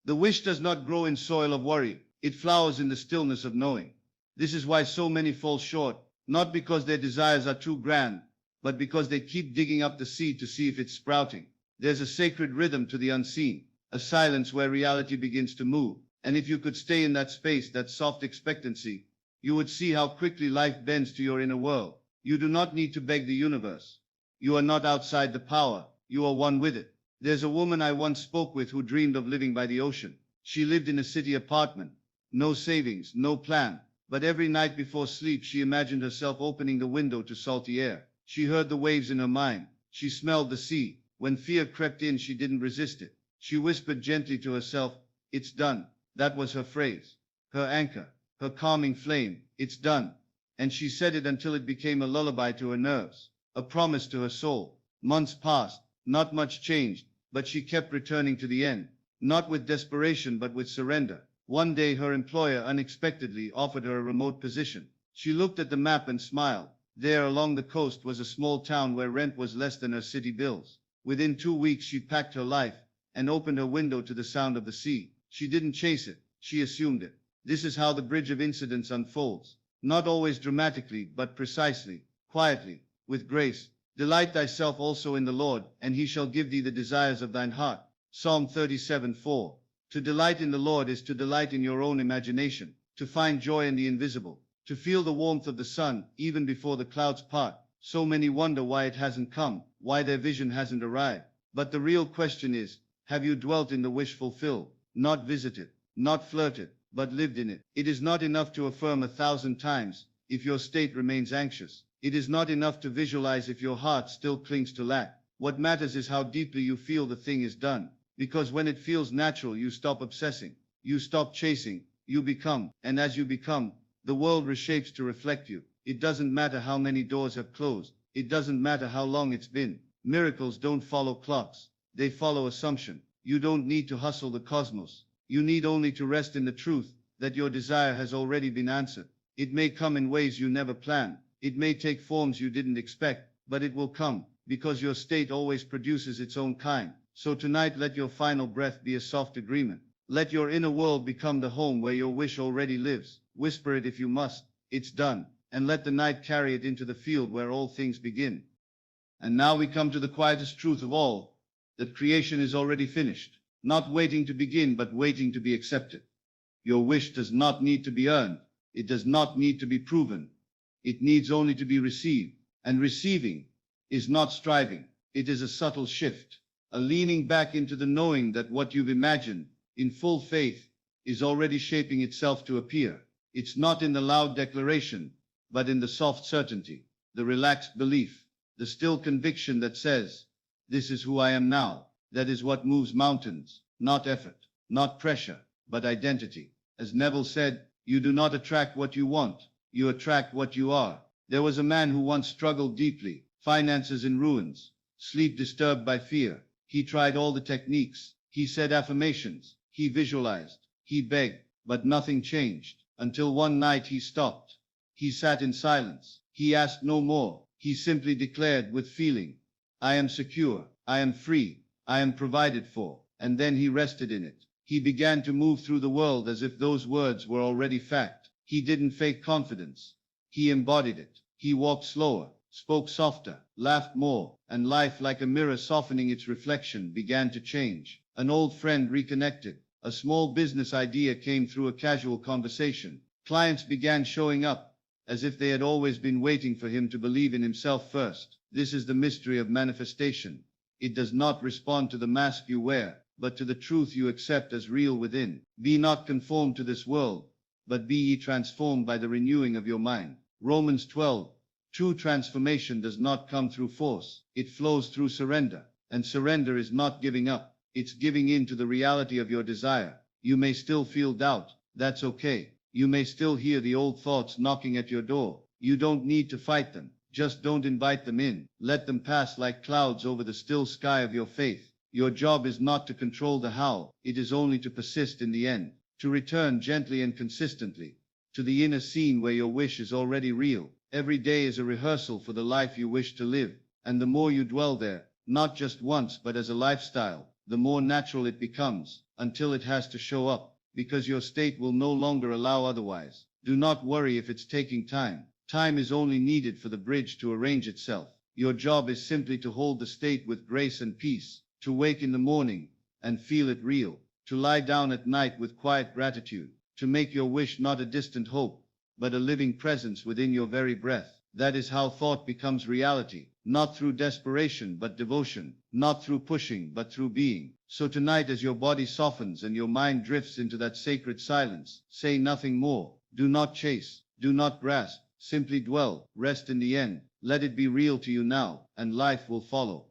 The wish does not grow in soil of worry. It flowers in the stillness of knowing. This is why so many fall short, not because their desires are too grand, but because they keep digging up the seed to see if it's sprouting. There's a sacred rhythm to the unseen, a silence where reality begins to move. And if you could stay in that space, that soft expectancy, you would see how quickly life bends to your inner world. You do not need to beg the universe. You are not outside the power. You are one with it. There's a woman I once spoke with who dreamed of living by the ocean. She lived in a city apartment. No savings, no plan. But every night before sleep, she imagined herself opening the window to salty air. She heard the waves in her mind. She smelled the sea. When fear crept in, she didn't resist it. She whispered gently to herself, "It's done." That was her phrase, her anchor, her calming flame. It's done. And she said it until it became a lullaby to her nerves, a promise to her soul. Months passed, not much changed, but she kept returning to the end, not with desperation but with surrender. One day her employer unexpectedly offered her a remote position. She looked at the map and smiled. There along the coast was a small town where rent was less than her city bills. Within 2 weeks she packed her life and opened her window to the sound of the sea. She didn't chase it, she assumed it. This is how the bridge of incidents unfolds. not always dramatically, but precisely, quietly, with grace. Delight thyself also in the Lord, and he shall give thee the desires of thine heart. Psalm 37:4. To delight in the Lord is to delight in your own imagination, to find joy in the invisible, to feel the warmth of the sun, even before the clouds part. So many wonder why it hasn't come, why their vision hasn't arrived. But the real question is, have you dwelt in the wish fulfilled, not visited, not flirted, but lived in it? It is not enough to affirm 1,000 times, if your state remains anxious. It is not enough to visualize if your heart still clings to lack. What matters is how deeply you feel the thing is done. Because when it feels natural, you stop obsessing, you stop chasing, you become, and as you become, the world reshapes to reflect you. It doesn't matter how many doors have closed. It doesn't matter how long it's been. Miracles don't follow clocks. They follow assumption. You don't need to hustle the cosmos. You need only to rest in the truth that your desire has already been answered. It may come in ways you never planned. It may take forms you didn't expect, but it will come, because your state always produces its own kind. So tonight let your final breath be a soft agreement. Let your inner world become the home where your wish already lives. Whisper it if you must. It's done. And let the night carry it into the field where all things begin. And now we come to the quietest truth of all, that creation is already finished, not waiting to begin, but waiting to be accepted. Your wish does not need to be earned. It does not need to be proven. It needs only to be received. And receiving is not striving. It is a subtle shift, a leaning back into the knowing that what you've imagined, in full faith, is already shaping itself to appear. It's not in the loud declaration, but in the soft certainty, the relaxed belief, the still conviction that says, this is who I am now. That is what moves mountains, not effort, not pressure, but identity. As Neville said, you do not attract what you want, you attract what you are. There was a man who once struggled deeply, finances in ruins, sleep disturbed by fear. He tried all the techniques, he said affirmations, he visualized, he begged, but nothing changed, until one night he stopped. He sat in silence, he asked no more, he simply declared with feeling, I am secure, I am free, I am provided for, and then he rested in it. He began to move through the world as if those words were already fact. He didn't fake confidence, he embodied it. He walked slower, spoke softer, laughed more, and life, like a mirror softening its reflection, began to change. An old friend reconnected. A small business idea came through a casual conversation. Clients began showing up, as if they had always been waiting for him to believe in himself first. This is the mystery of manifestation. It does not respond to the mask you wear, but to the truth you accept as real within. Be not conformed to this world, but be ye transformed by the renewing of your mind. Romans 12. True transformation does not come through force. It flows through surrender. And surrender is not giving up. It's giving in to the reality of your desire. You may still feel doubt. That's okay. You may still hear the old thoughts knocking at your door. You don't need to fight them. Just don't invite them in. Let them pass like clouds over the still sky of your faith. Your job is not to control the how. It is only to persist in the end. To return gently and consistently to the inner scene where your wish is already real. Every day is a rehearsal for the life you wish to live. And the more you dwell there, not just once but as a lifestyle, the more natural it becomes, until it has to show up, because your state will no longer allow otherwise. Do not worry if it's taking time. Time is only needed for the bridge to arrange itself. Your job is simply to hold the state with grace and peace, to wake in the morning and feel it real, to lie down at night with quiet gratitude, to make your wish not a distant hope, but a living presence within your very breath. That is how thought becomes reality, not through desperation but devotion, not through pushing but through being. So tonight, as your body softens and your mind drifts into that sacred silence, say nothing more. Do not chase, do not grasp. Simply dwell, rest in the end, let it be real to you now, and life will follow.